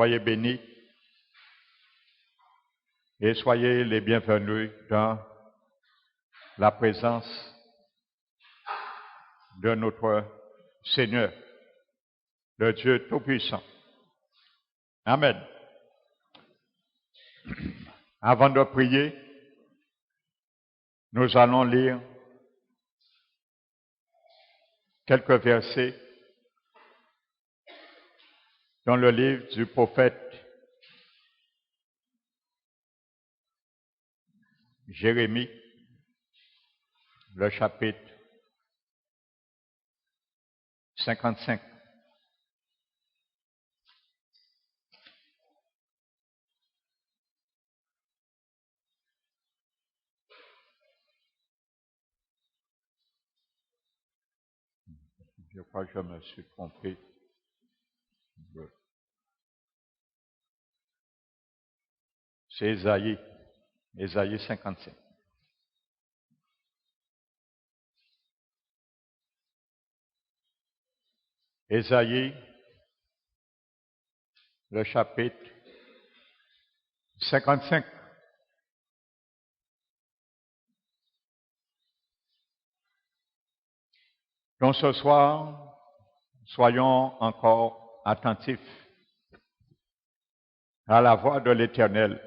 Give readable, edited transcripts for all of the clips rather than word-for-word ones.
Soyez bénis et soyez les bienvenus dans la présence de notre Seigneur, le Dieu Tout-Puissant. Amen. Avant de prier, nous allons lire quelques versets dans le livre du prophète Jérémie, le chapitre 55. Je crois que je me suis trompé. C'est Ésaïe 55. Ésaïe, le chapitre 55. Donc ce soir, soyons encore attentifs à la voix de l'Éternel.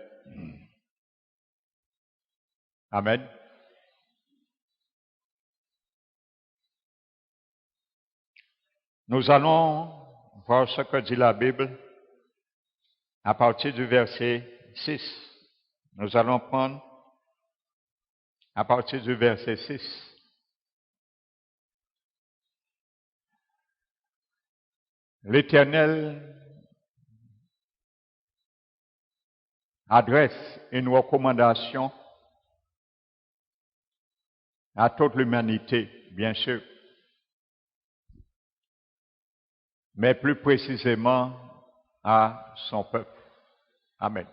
Amen. Nous allons voir ce que dit la Bible à partir du verset 6. Nous allons prendre à partir du verset 6. L'Éternel adresse une recommandation à toute l'humanité, bien sûr, mais plus précisément à son peuple. Amen.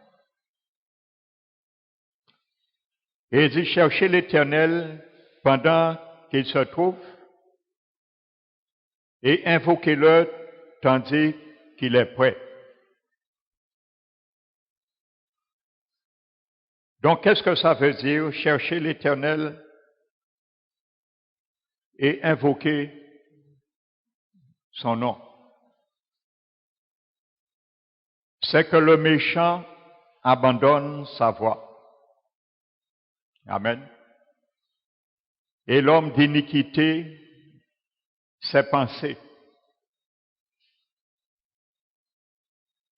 Et il dit, cherchez l'Éternel pendant qu'il se trouve et invoquez-le tandis qu'il est prêt. Donc, qu'est-ce que ça veut dire, chercher l'Éternel et invoquer son nom? C'est que le méchant abandonne sa voie. Amen. Et l'homme d'iniquité, ses pensées.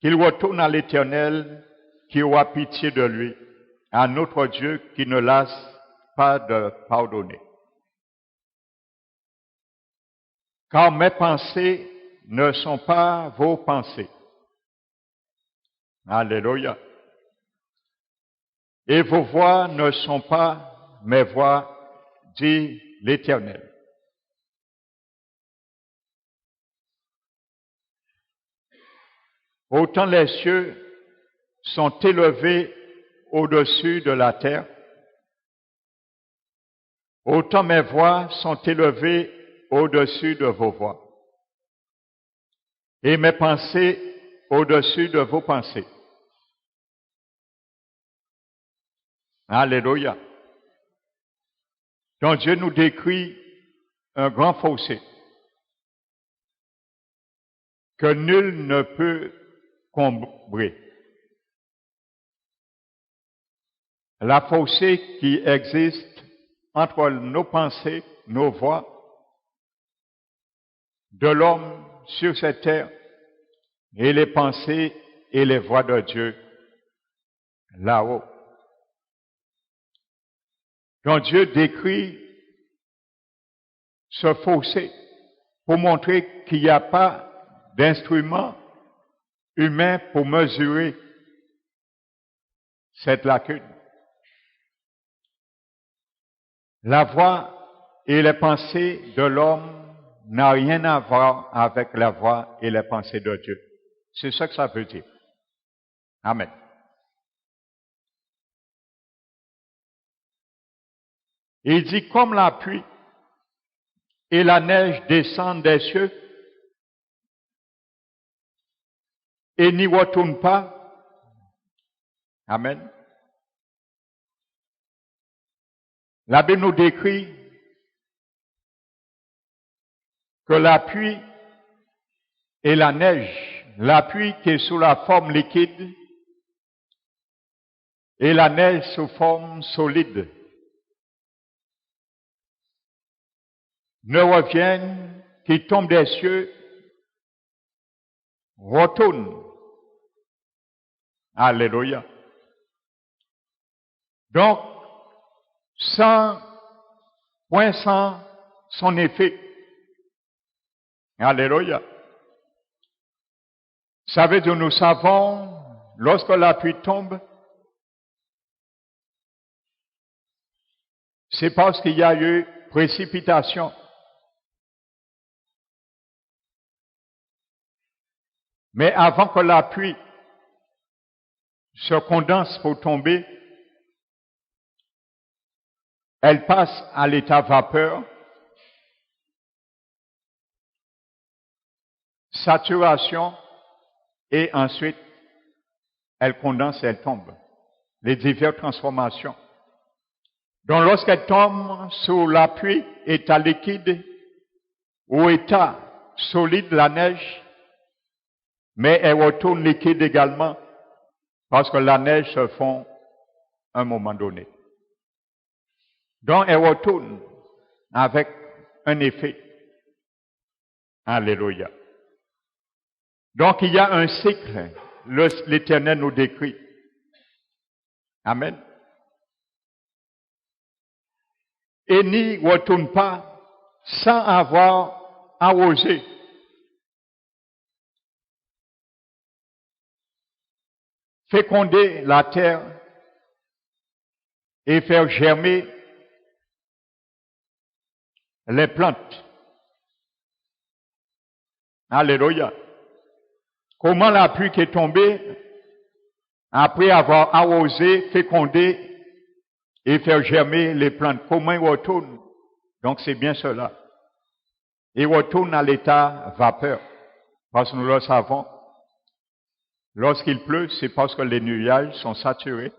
Qu'il retourne à l'Éternel qui aura pitié de lui, à notre Dieu qui ne lasse pas de pardonner. Car mes pensées ne sont pas vos pensées. Alléluia. Et vos voix ne sont pas mes voix, dit l'Éternel. Autant les cieux sont élevés au-dessus de la terre, autant mes voix sont élevées au-dessus de vos voix, et mes pensées au-dessus de vos pensées. Alléluia. Donc Dieu nous décrit un grand fossé que nul ne peut combler. La fossé qui existe entre nos pensées, nos voix, de l'homme sur cette terre et les pensées et les voix de Dieu là-haut. Donc Dieu décrit ce fossé pour montrer qu'il n'y a pas d'instrument humain pour mesurer cette lacune. La voix et les pensées de l'homme n'ont rien à voir avec la voix et les pensées de Dieu. C'est ça que ça veut dire. Amen. Il dit, comme la pluie et la neige descendent des cieux et n'y retourne pas. Amen. La Bible nous décrit que la pluie et la neige, la pluie qui est sous la forme liquide et la neige sous forme solide, ne reviennent, qui tombent des cieux, retournent. Alléluia. Donc, point sans son effet. Alléluia. Ça veut dire, nous savons, lorsque la pluie tombe, c'est parce qu'il y a eu précipitation. Mais avant que la pluie se condense pour tomber, elle passe à l'état vapeur, saturation, et ensuite, elle condense et elle tombe. Les diverses transformations. Donc, lorsqu'elle tombe sous la pluie, état liquide, ou état solide, la neige, mais elle retourne liquide également, parce que la neige se fond à un moment donné. Donc, elle retourne avec un effet. Alléluia. Donc, il y a un cycle, l'Éternel nous décrit. Amen. Et n'y retourne pas sans avoir arrosé. Féconder la terre et faire germer les plantes. Alléluia. Comment la pluie qui est tombée, après avoir arrosé, fécondé et faire germer les plantes, comment il retourne? Donc c'est bien cela. Il retourne à l'état vapeur. Parce que nous le savons. Lorsqu'il pleut, c'est parce que les nuages sont saturés.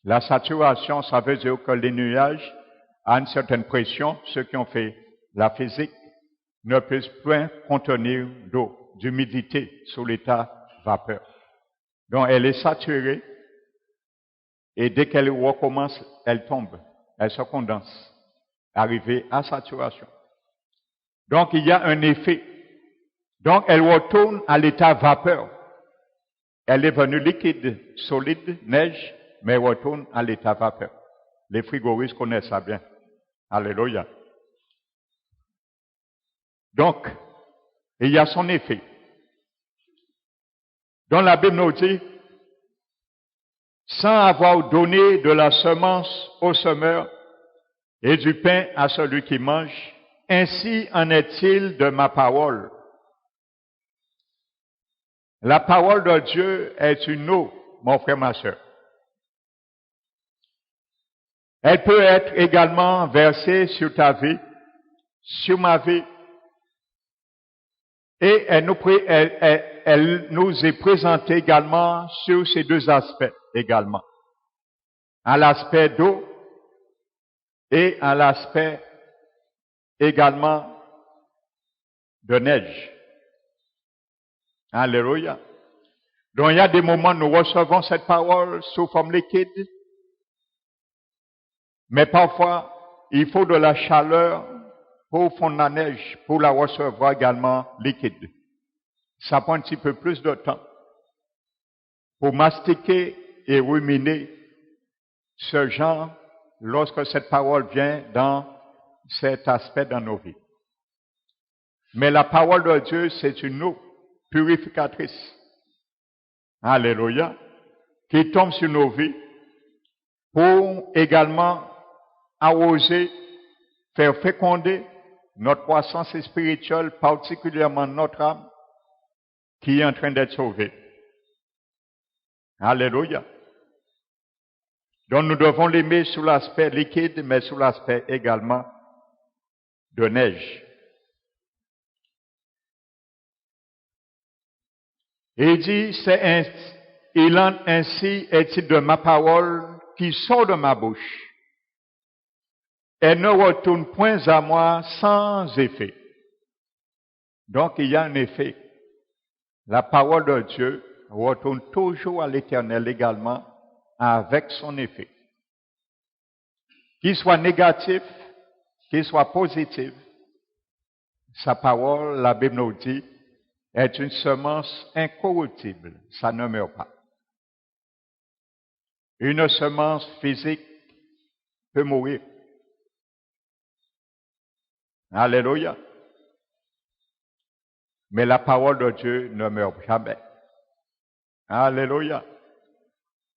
La saturation, ça veut dire que les nuages, à une certaine pression, ceux qui ont fait la physique, ne peuvent point contenir d'eau, d'humidité sous l'état vapeur. Donc elle est saturée et dès qu'elle recommence, elle tombe, elle se condense, arrivée à saturation. Donc il y a un effet. Donc elle retourne à l'état vapeur. Elle est venue liquide, solide, neige, mais elle retourne à l'état vapeur. Les frigoristes connaissent ça bien. Alléluia. Donc, il y a son effet. Dans la Bible nous dit, sans avoir donné de la semence au semeur et du pain à celui qui mange, ainsi en est-il de ma parole. La parole de Dieu est une eau, mon frère, ma soeur. Elle peut être également versée sur ta vie, sur ma vie, et elle nous est présentée également sur ces deux aspects également. À l'aspect d'eau et à l'aspect également de neige. Alléluia. Donc il y a des moments où nous recevons cette parole sous forme liquide, mais parfois il faut de la chaleur pour fondre la neige, pour la recevoir également liquide. Ça prend un petit peu plus de temps pour mastiquer et ruminer ce genre lorsque cette parole vient dans cet aspect dans nos vies. Mais la parole de Dieu, c'est une eau purificatrice. Alléluia. Qui tombe sur nos vies pour également arroser, faire féconder notre croissance spirituelle, particulièrement notre âme, qui est en train d'être sauvée. Alléluia. Donc nous devons l'aimer sous l'aspect liquide, mais sous l'aspect également de neige. Et il dit, il en ainsi est-il de ma parole qui sort de ma bouche. Elle ne retourne point à moi sans effet. Donc il y a un effet. La parole de Dieu retourne toujours à l'Éternel également avec son effet. Qu'il soit négatif, qu'il soit positif, sa parole, la Bible nous dit, est une semence incorruptible. Ça ne meurt pas. Une semence physique peut mourir. Alléluia. Mais la parole de Dieu ne meurt jamais. Alléluia.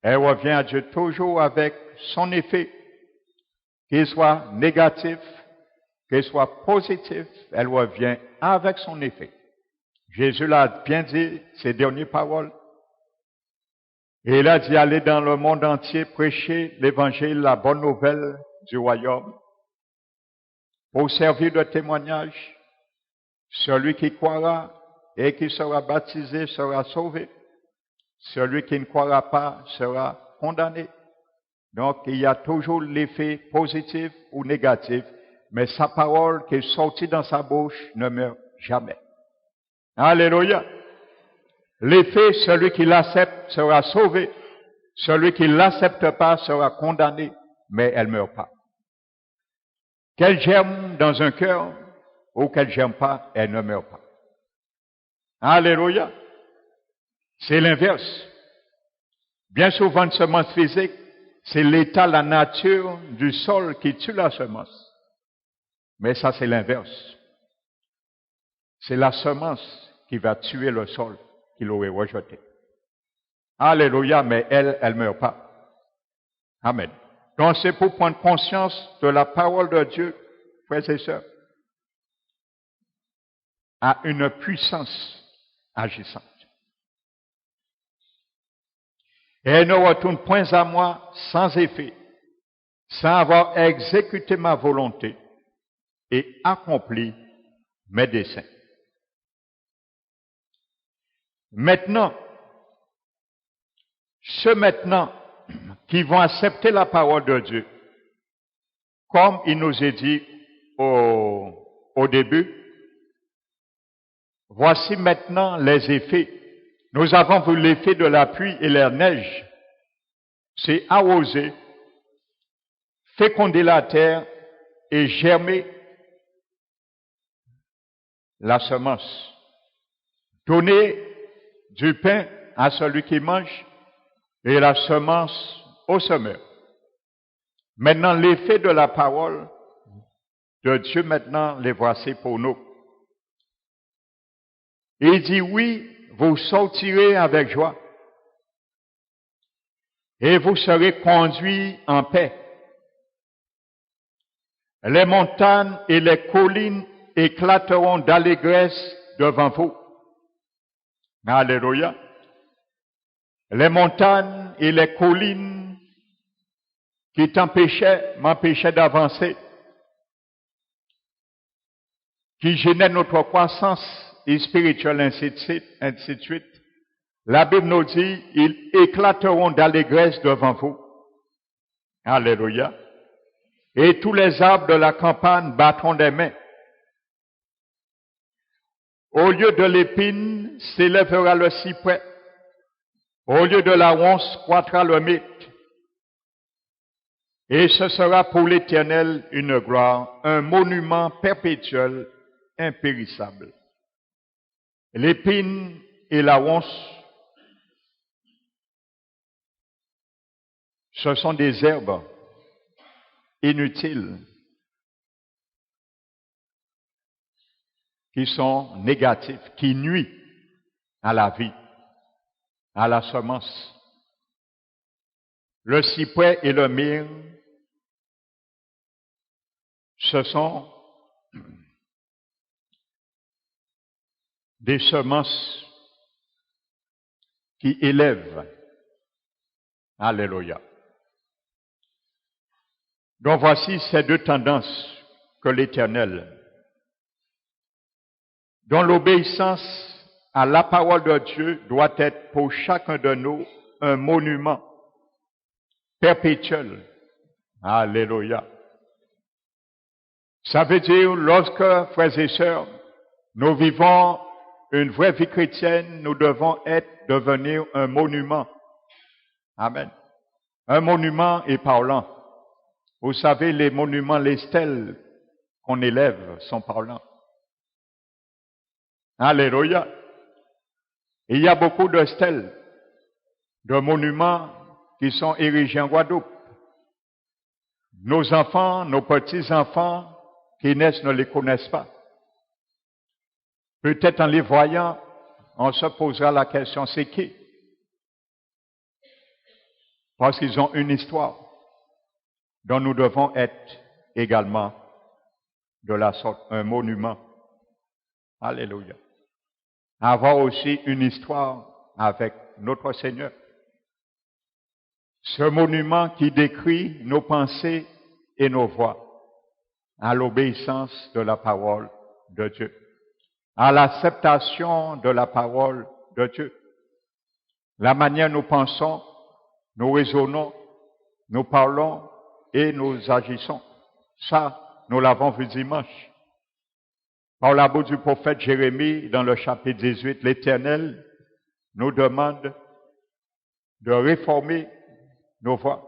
Elle revient à Dieu toujours avec son effet, qu'il soit négatif, qu'il soit positif, elle revient avec son effet. Jésus l'a bien dit, ses dernières paroles. Et il a dit, allez dans le monde entier, prêcher l'évangile, la bonne nouvelle du royaume, pour servir de témoignage. Celui qui croira et qui sera baptisé sera sauvé. Celui qui ne croira pas sera condamné. Donc, il y a toujours l'effet positif ou négatif, mais sa parole qui est sortie dans sa bouche ne meurt jamais. Alléluia. L'effet, celui qui l'accepte sera sauvé. Celui qui ne l'accepte pas sera condamné, mais elle ne meurt pas. Qu'elle germe dans un cœur ou qu'elle ne germe pas, elle ne meurt pas. Alléluia. C'est l'inverse. Bien souvent, une semence physique, c'est l'état, la nature du sol qui tue la semence. Mais ça, c'est l'inverse. C'est la semence qui va tuer le sol qu'il aurait rejeté. Alléluia, mais elle ne meurt pas. Amen. Donc, c'est pour prendre conscience de la parole de Dieu, frères et sœurs, à une puissance agissante. Et elle ne retourne point à moi sans effet, sans avoir exécuté ma volonté et accompli mes desseins. Maintenant, ceux maintenant qui vont accepter la parole de Dieu, comme il nous est dit au début, voici maintenant les effets. Nous avons vu l'effet de la pluie et la neige. C'est arroser, féconder la terre et germer la semence. Donner du pain à celui qui mange et la semence au semeur. Maintenant, l'effet de la parole de Dieu, maintenant, les voici pour nous. Il dit, oui, vous sortirez avec joie et vous serez conduits en paix. Les montagnes et les collines éclateront d'allégresse devant vous. Alléluia. Les montagnes et les collines qui m'empêchaient d'avancer, qui gênaient notre croissance spirituelle, ainsi de suite. La Bible nous dit, ils éclateront d'allégresse devant vous. Alléluia. Et tous les arbres de la campagne battront des mains. Au lieu de l'épine s'élèvera le cyprès. Au lieu de la ronce croîtra le myrte. Et ce sera pour l'Éternel une gloire, un monument perpétuel, impérissable. L'épine et la ronce, ce sont des herbes inutiles qui sont négatives, qui nuisent à la vie, à la semence. Le cyprès et le myrrhe, ce sont des semences qui élèvent. Alléluia. Donc voici ces deux tendances que l'Éternel, dont l'obéissance à la parole de Dieu doit être pour chacun de nous un monument perpétuel. Alléluia. Ça veut dire, lorsque, frères et sœurs, nous vivons une vraie vie chrétienne, nous devons devenir un monument. Amen. Un monument est parlant. Vous savez, les monuments, les stèles qu'on élève sont parlants. Alléluia. Il y a beaucoup de stèles, de monuments qui sont érigés en Guadeloupe. Nos enfants, nos petits-enfants qui naissent ne les connaissent pas. Peut-être en les voyant, on se posera la question, c'est qui? Parce qu'ils ont une histoire dont nous devons être également de la sorte un monument. Alléluia. Avoir aussi une histoire avec notre Seigneur. Ce monument qui décrit nos pensées et nos voies à l'obéissance de la parole de Dieu, à l'acceptation de la parole de Dieu. La manière nous pensons, nous raisonnons, nous parlons et nous agissons. Ça, nous l'avons vu dimanche. Par la bouche du prophète Jérémie, dans le chapitre 18, l'Éternel nous demande de réformer nos voies,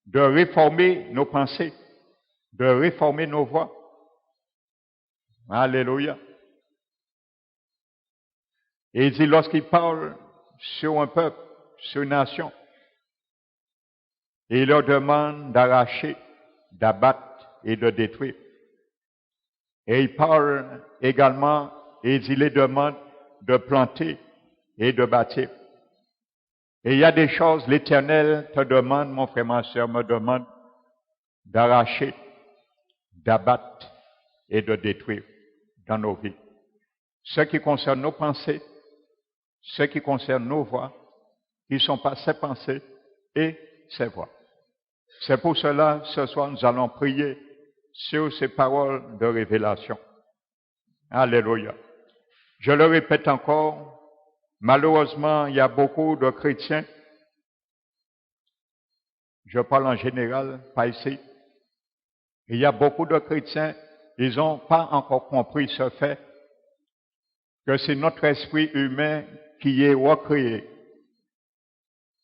de réformer nos pensées, de réformer nos voies. Alléluia. Et il dit, lorsqu'il parle sur un peuple, sur une nation, il leur demande d'arracher, d'abattre et de détruire. Et il parle également, et il les demande de planter et de bâtir. Et il y a des choses, l'Éternel te demande, mon frère, ma soeur, me demande d'arracher, d'abattre et de détruire dans nos vies. Ce qui concerne nos pensées, ce qui concerne nos voies, qui ne sont pas ses pensées et ses voies. C'est pour cela, ce soir, nous allons prier sur ces paroles de révélation. Alléluia. Je le répète encore, malheureusement, il y a beaucoup de chrétiens, je parle en général, pas ici, il y a beaucoup de chrétiens, ils n'ont pas encore compris ce fait que c'est notre esprit humain qui est recréé.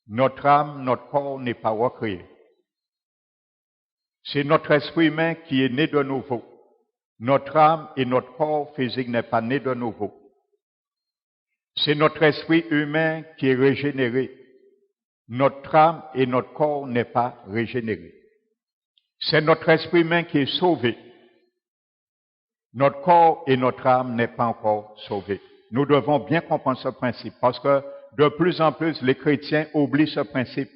Notre âme, notre corps n'est pas recréé. C'est notre esprit humain qui est né de nouveau. Notre âme et notre corps physique n'est pas né de nouveau. C'est notre esprit humain qui est régénéré. Notre âme et notre corps n'est pas régénéré. C'est notre esprit humain qui est sauvé. Notre corps et notre âme n'est pas encore sauvés. Nous devons bien comprendre ce principe parce que de plus en plus les chrétiens oublient ce principe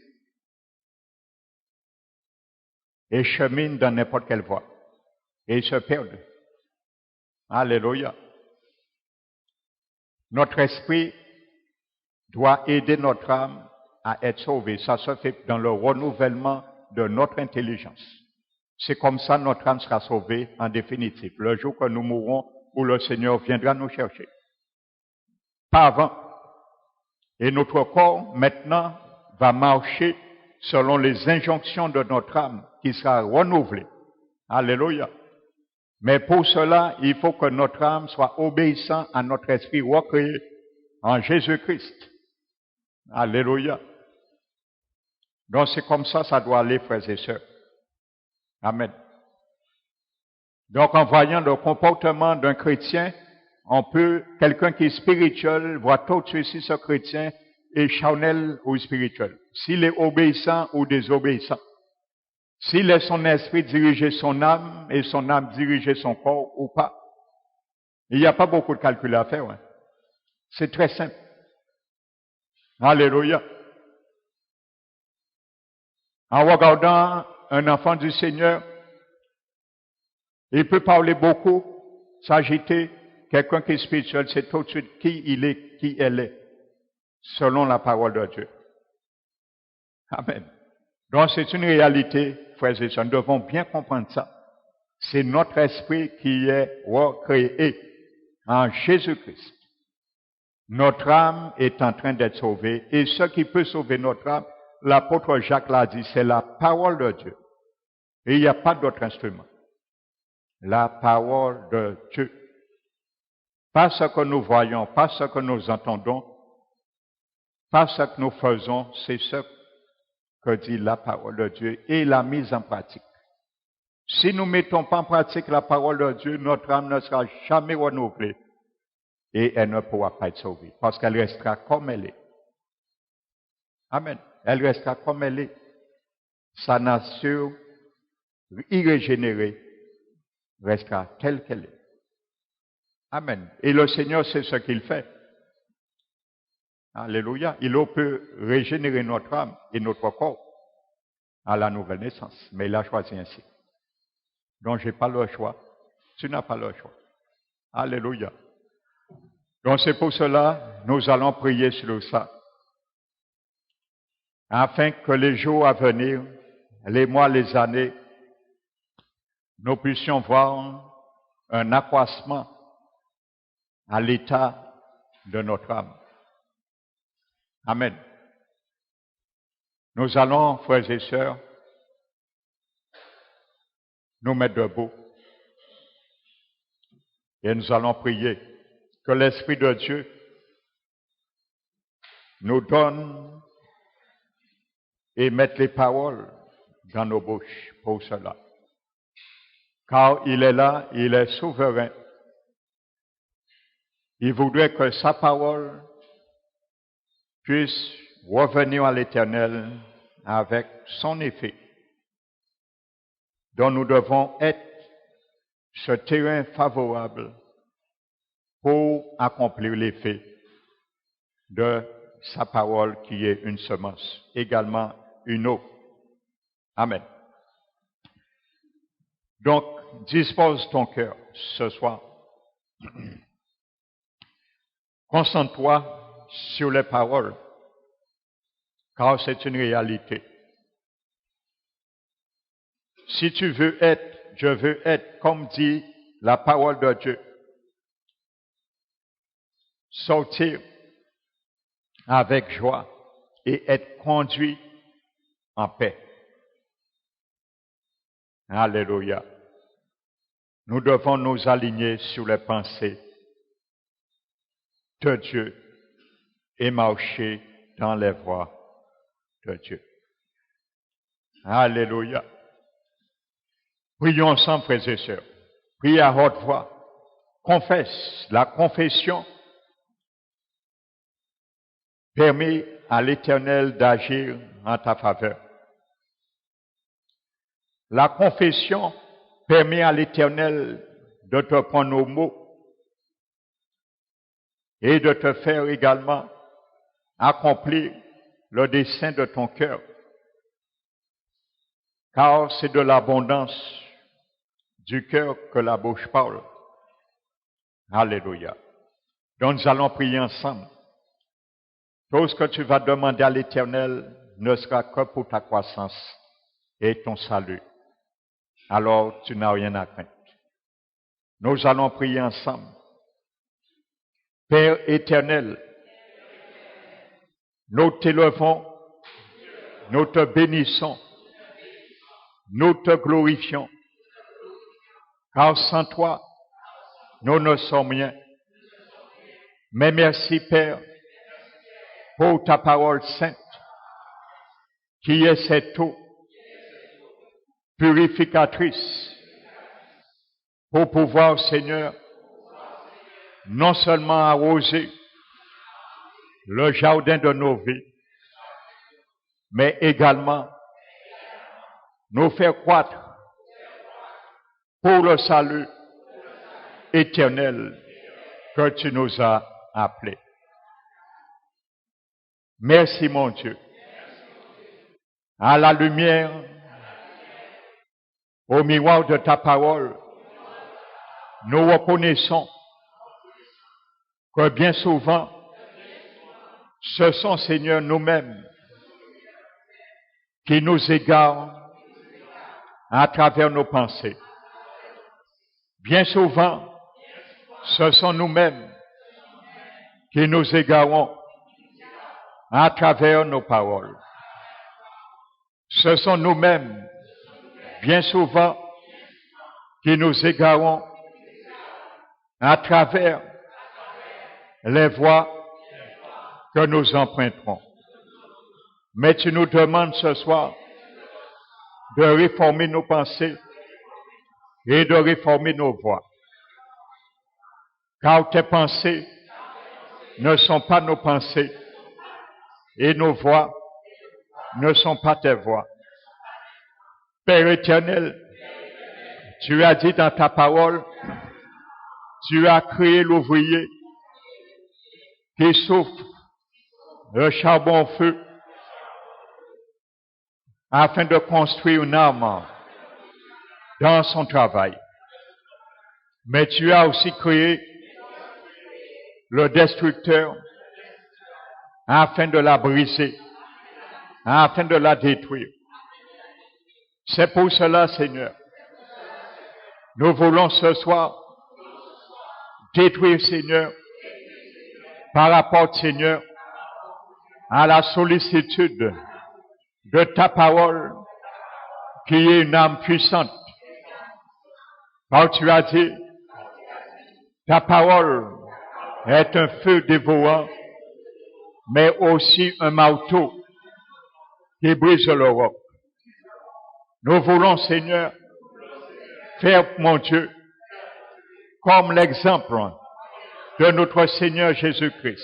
et cheminent dans n'importe quelle voie. Et ils se perdent. Alléluia. Notre esprit doit aider notre âme à être sauvée. Ça se fait dans le renouvellement de notre intelligence. C'est comme ça notre âme sera sauvée en définitive. Le jour que nous mourrons, où le Seigneur viendra nous chercher. Pas avant. Et notre corps, maintenant, va marcher selon les injonctions de notre âme, qui sera renouvelée. Alléluia. Mais pour cela, il faut que notre âme soit obéissante à notre esprit recréé en Jésus-Christ. Alléluia. Donc c'est comme ça, ça doit aller, frères et sœurs. Amen. Donc en voyant le comportement d'un chrétien, quelqu'un qui est spirituel, voit tout de suite si ce chrétien est charnel ou spirituel. S'il est obéissant ou désobéissant. S'il laisse son esprit diriger son âme et son âme diriger son corps ou pas. Il n'y a pas beaucoup de calcul à faire. Hein. C'est très simple. Alléluia. En regardant un enfant du Seigneur, il peut parler beaucoup, s'agiter. Quelqu'un qui est spirituel, c'est tout de suite qui il est, qui elle est, selon la parole de Dieu. Amen. Donc c'est une réalité, frères et sœurs, nous devons bien comprendre ça. C'est notre esprit qui est recréé. en Jésus-Christ, notre âme est en train d'être sauvée. Et ce qui peut sauver notre âme, l'apôtre Jacques l'a dit, c'est la parole de Dieu. Et il n'y a pas d'autre instrument. La parole de Dieu. Pas ce que nous voyons, pas ce que nous entendons, pas ce que nous faisons, c'est ce que dit la parole de Dieu et la mise en pratique. Si nous ne mettons pas en pratique la parole de Dieu, notre âme ne sera jamais renouvelée et elle ne pourra pas être sauvée parce qu'elle restera comme elle est. Amen. Elle restera comme elle est. Sa nature irrégénérée restera telle qu'elle est. Amen. Et le Seigneur sait ce qu'il fait. Alléluia. Il peut régénérer notre âme et notre corps à la nouvelle naissance. Mais il a choisi ainsi. Donc, je n'ai pas le choix. Tu n'as pas le choix. Alléluia. Donc, c'est pour cela, nous allons prier sur ça. Afin que les jours à venir, les mois, les années, nous puissions voir un accroissement à l'état de notre âme. Amen. Nous allons, frères et sœurs, nous mettre debout et nous allons prier que l'Esprit de Dieu nous donne et mette les paroles dans nos bouches pour cela. Car il est là, il est souverain. Il voudrait que sa parole puisse revenir à l'Éternel avec son effet, dont nous devons être ce terrain favorable pour accomplir l'effet de sa parole qui est une semence, également une eau. Amen. Donc, dispose ton cœur ce soir. Concentre-toi sur les paroles, car c'est une réalité. Si tu veux être, je veux être, comme dit la parole de Dieu, sortir avec joie et être conduit en paix. Alléluia. Nous devons nous aligner sur les pensées de Dieu et marcher dans les voies de Dieu. Alléluia. Prions ensemble, frères et sœurs. Priez à haute voix. Confesse. La confession permet à l'Éternel d'agir en ta faveur. La confession permet à l'Éternel de te prendre au mot et de te faire également accomplir le dessein de ton cœur. Car c'est de l'abondance du cœur que la bouche parle. Alléluia. Donc nous allons prier ensemble. Tout ce que tu vas demander à l'Éternel ne sera que pour ta croissance et ton salut. Alors tu n'as rien à craindre. Nous allons prier ensemble. Père éternel, nous t'élevons, nous te bénissons, nous te glorifions, car sans toi, nous ne sommes rien. Mais merci Père pour ta parole sainte, qui est cette eau purificatrice, pour pouvoir, Seigneur, non seulement arroser le jardin de nos vies, mais également nous faire croître pour le salut éternel que tu nous as appelés. Merci mon Dieu. À la lumière, au miroir de ta parole, nous reconnaissons que bien souvent, ce sont, Seigneur, nous-mêmes qui nous égarent à travers nos pensées. Bien souvent, Ce sont nous-mêmes qui nous égarons à travers nos paroles. Ce sont nous-mêmes, bien souvent, qui nous égarons à travers les voies que nous emprunterons. Mais tu nous demandes ce soir de réformer nos pensées et de réformer nos voies. Car tes pensées ne sont pas nos pensées et nos voies ne sont pas tes voies. Père éternel, tu as dit dans ta parole, tu as créé l'ouvrier qui souffre le charbon au feu afin de construire une âme dans son travail. Mais tu as aussi créé le destructeur afin de la briser, afin de la détruire. C'est pour cela, Seigneur, nous voulons ce soir détruire, Seigneur, par rapport, Seigneur, à la sollicitude de ta parole, qui est une âme puissante. Car tu as dit, ta parole est un feu dévorant, mais aussi un marteau qui brise le roc. Nous voulons, Seigneur, faire, mon Dieu, comme l'exemple de notre Seigneur Jésus-Christ.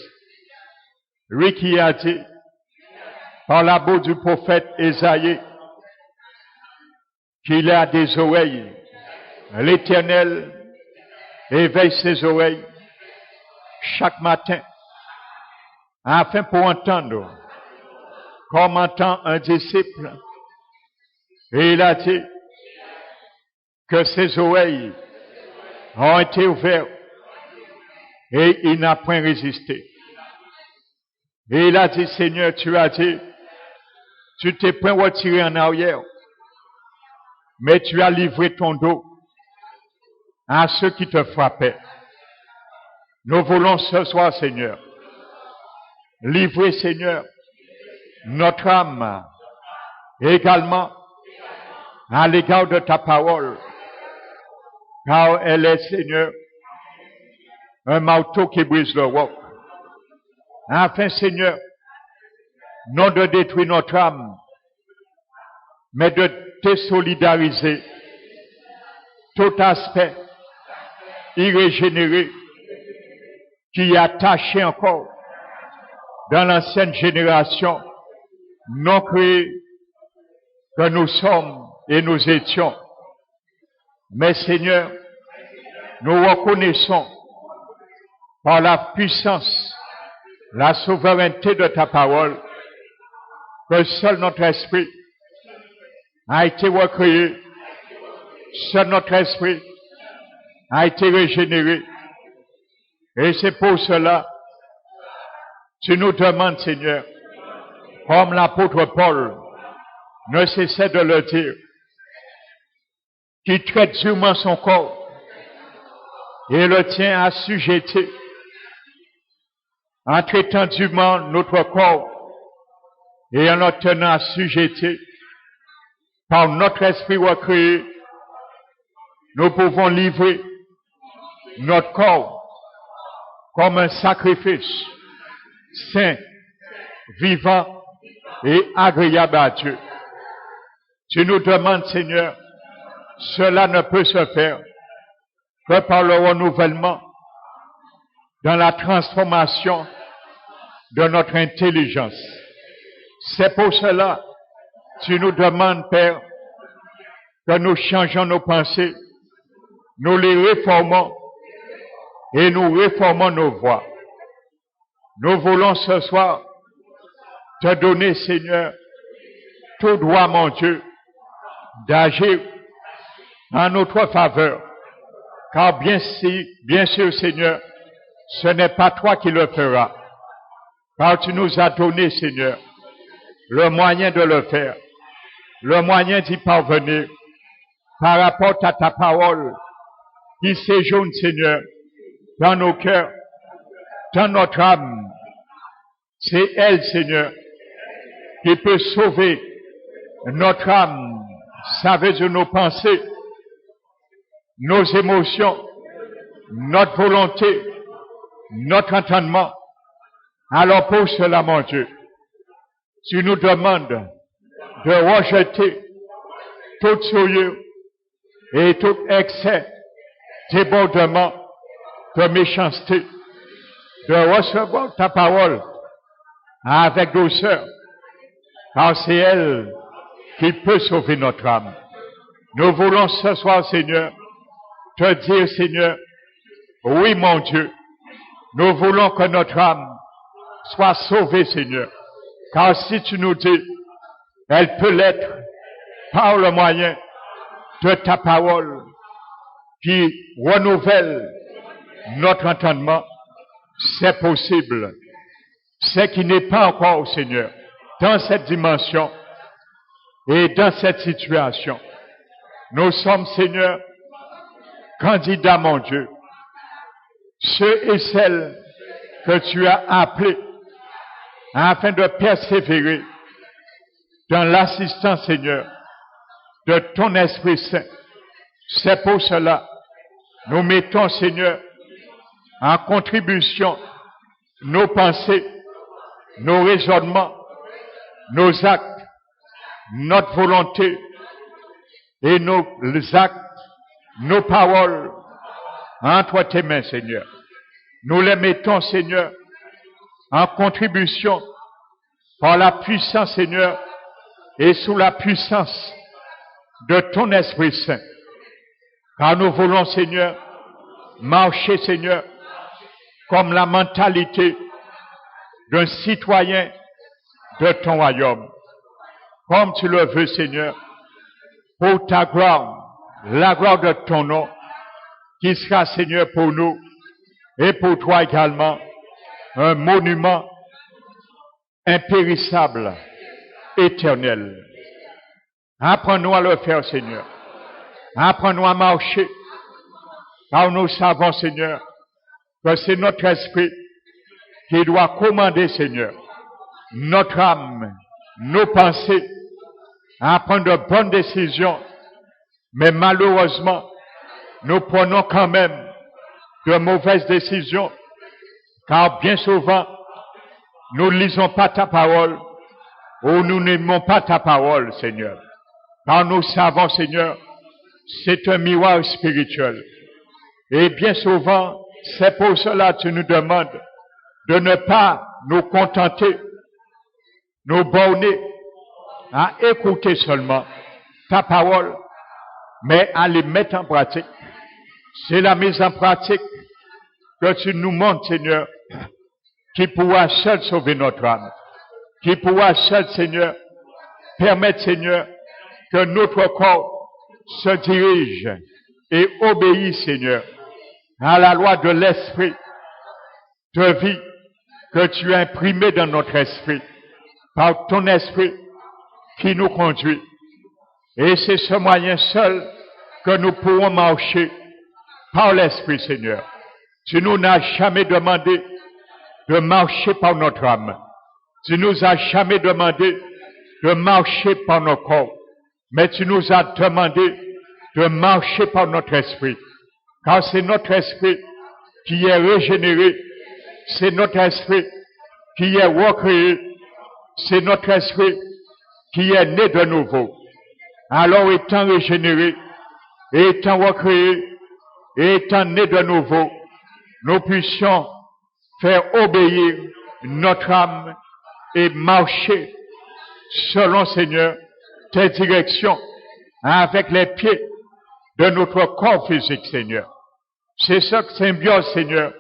Lui qui a dit, par la bouche du prophète Ésaïe, qu'il a des oreilles. L'Éternel éveille ses oreilles chaque matin, afin pour entendre, comme entend un disciple. Et il a dit que ses oreilles ont été ouvertes et il n'a point résisté. Et il a dit, Seigneur, tu as dit, tu t'es point retiré en arrière, mais tu as livré ton dos à ceux qui te frappaient. Nous voulons ce soir, Seigneur, livrer, Seigneur, notre âme également à l'égard de ta parole, car elle est, Seigneur, un marteau qui brise le roc. Afin, Seigneur, non de détruire notre âme, mais de désolidariser tout aspect irrégénéré qui est attaché encore dans l'ancienne génération non créée que nous sommes et nous étions. Mais Seigneur, nous reconnaissons par la puissance, la souveraineté de ta parole, que seul notre esprit a été recréé, seul notre esprit a été régénéré. Et c'est pour cela, tu nous demandes, Seigneur, comme l'apôtre Paul ne cessait de le dire, qui traite durement son corps et le tient assujetti, en traitant durement notre corps et en le tenant assujetti par notre esprit recréé, nous pouvons livrer notre corps comme un sacrifice saint, vivant et agréable à Dieu. Tu nous demandes, Seigneur, cela ne peut se faire que par le renouvellement dans la transformation de notre intelligence. C'est pour cela, tu nous demandes, Père, que nous changeons nos pensées, nous les réformons et nous réformons nos voies. Nous voulons ce soir te donner, Seigneur, tout droit, mon Dieu, d'agir en notre faveur. Car bien sûr, Seigneur, ce n'est pas toi qui le feras. Car tu nous as donné, Seigneur, le moyen de le faire, le moyen d'y parvenir, par rapport à ta parole, qui séjourne, Seigneur, dans nos cœurs, dans notre âme. C'est elle, Seigneur, qui peut sauver notre âme, ça veut dire nos pensées, nos émotions, notre volonté, notre entendement. Alors pour cela, mon Dieu, tu nous demandes de rejeter tout souillure et tout excès, débordement, de méchanceté, de recevoir ta parole avec douceur, car c'est elle qui peut sauver notre âme. Nous voulons ce soir, Seigneur, te dire, Seigneur, oui, mon Dieu, nous voulons que notre âme soit sauvée, Seigneur, car si tu nous dis, elle peut l'être par le moyen de ta parole qui renouvelle notre entendement, c'est possible. C'est qui n'est pas encore, Seigneur, dans cette dimension et dans cette situation. Nous sommes, Seigneur, candidats, mon Dieu, ceux et celles que tu as appelés afin de persévérer dans l'assistance, Seigneur, de ton Esprit Saint. C'est pour cela, nous mettons, Seigneur, en contribution nos pensées, nos raisonnements, nos actes, notre volonté et nos actes, nos paroles entre tes mains, Seigneur. Nous les mettons, Seigneur, en contribution par la puissance, Seigneur, et sous la puissance de ton Esprit Saint. Car nous voulons, Seigneur, marcher, Seigneur, comme la mentalité d'un citoyen de ton royaume. Comme tu le veux, Seigneur, pour ta gloire, la gloire de ton nom, qui sera, Seigneur, pour nous et pour toi également, un monument impérissable, éternel. Apprends-nous à le faire, Seigneur. Apprends-nous à marcher, car nous savons, Seigneur, que c'est notre esprit qui doit commander, Seigneur, notre âme, nos pensées, à prendre de bonnes décisions. Mais malheureusement, nous prenons quand même de mauvaises décisions, car bien souvent, nous ne lisons pas ta parole, ou nous n'aimons pas ta parole, Seigneur. Car nous savons, Seigneur, c'est un miroir spirituel. Et bien souvent, c'est pour cela que tu nous demandes de ne pas nous contenter, nous borner à écouter seulement ta parole, mais à les mettre en pratique. C'est la mise en pratique que tu nous montres, Seigneur, qui pourra seul sauver notre âme, qui pourra seul, Seigneur, permettre, Seigneur, que notre corps se dirige et obéisse, Seigneur, à la loi de l'esprit de vie que tu as imprimée dans notre esprit, par ton esprit qui nous conduit. Et c'est ce moyen seul que nous pourrons marcher par l'esprit, Seigneur. Tu nous n'as jamais demandé de marcher par notre âme. Tu nous as jamais demandé de marcher par nos corps. Mais tu nous as demandé de marcher par notre esprit. Car c'est notre esprit qui est régénéré. C'est notre esprit qui est recréé. C'est notre esprit qui est né de nouveau. Alors étant régénéré, étant recréé, étant né de nouveau, nous puissions faire obéir notre âme et marcher selon, Seigneur, tes directions avec les pieds de notre corps physique, Seigneur. C'est ce que symbiose, Seigneur,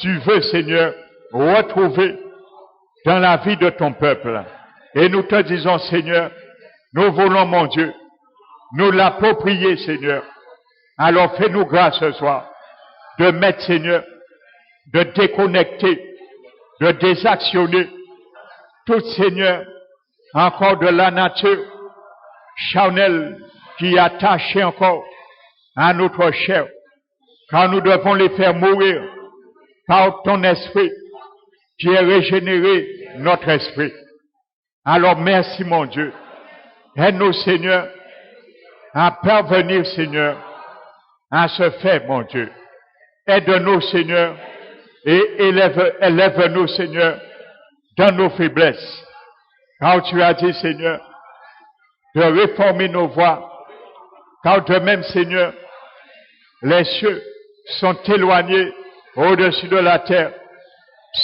tu veux, Seigneur, retrouver dans la vie de ton peuple. Et nous te disons, Seigneur, nous voulons, mon Dieu, nous l'approprier, Seigneur. Alors fais-nous grâce ce soir de mettre, Seigneur, de déconnecter, de désactionner tout, Seigneur, encore de la nature charnelle qui est attachée encore à notre chair, car nous devons les faire mourir par ton esprit qui est régénéré notre esprit. Alors merci mon Dieu. Aide-nous Seigneur à parvenir Seigneur à ce fait mon Dieu. Aide-nous Seigneur et élève-nous Seigneur dans nos faiblesses. Car tu as dit Seigneur de réformer nos voies. Car de même Seigneur les cieux sont éloignés au-dessus de la terre.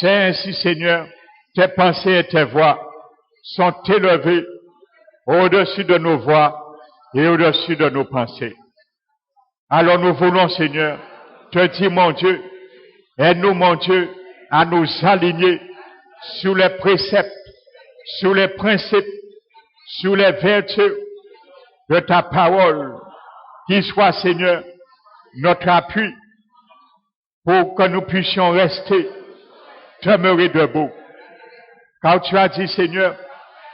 C'est ainsi Seigneur tes pensées et tes voies sont élevées au-dessus de nos voies et au-dessus de nos pensées. Alors nous voulons, Seigneur, te dire, mon Dieu, aide-nous, mon Dieu, à nous aligner sur les préceptes, sur les principes, sur les vertus de ta parole, qui soit, Seigneur, notre appui pour que nous puissions rester, demeurer debout. Car tu as dit, Seigneur,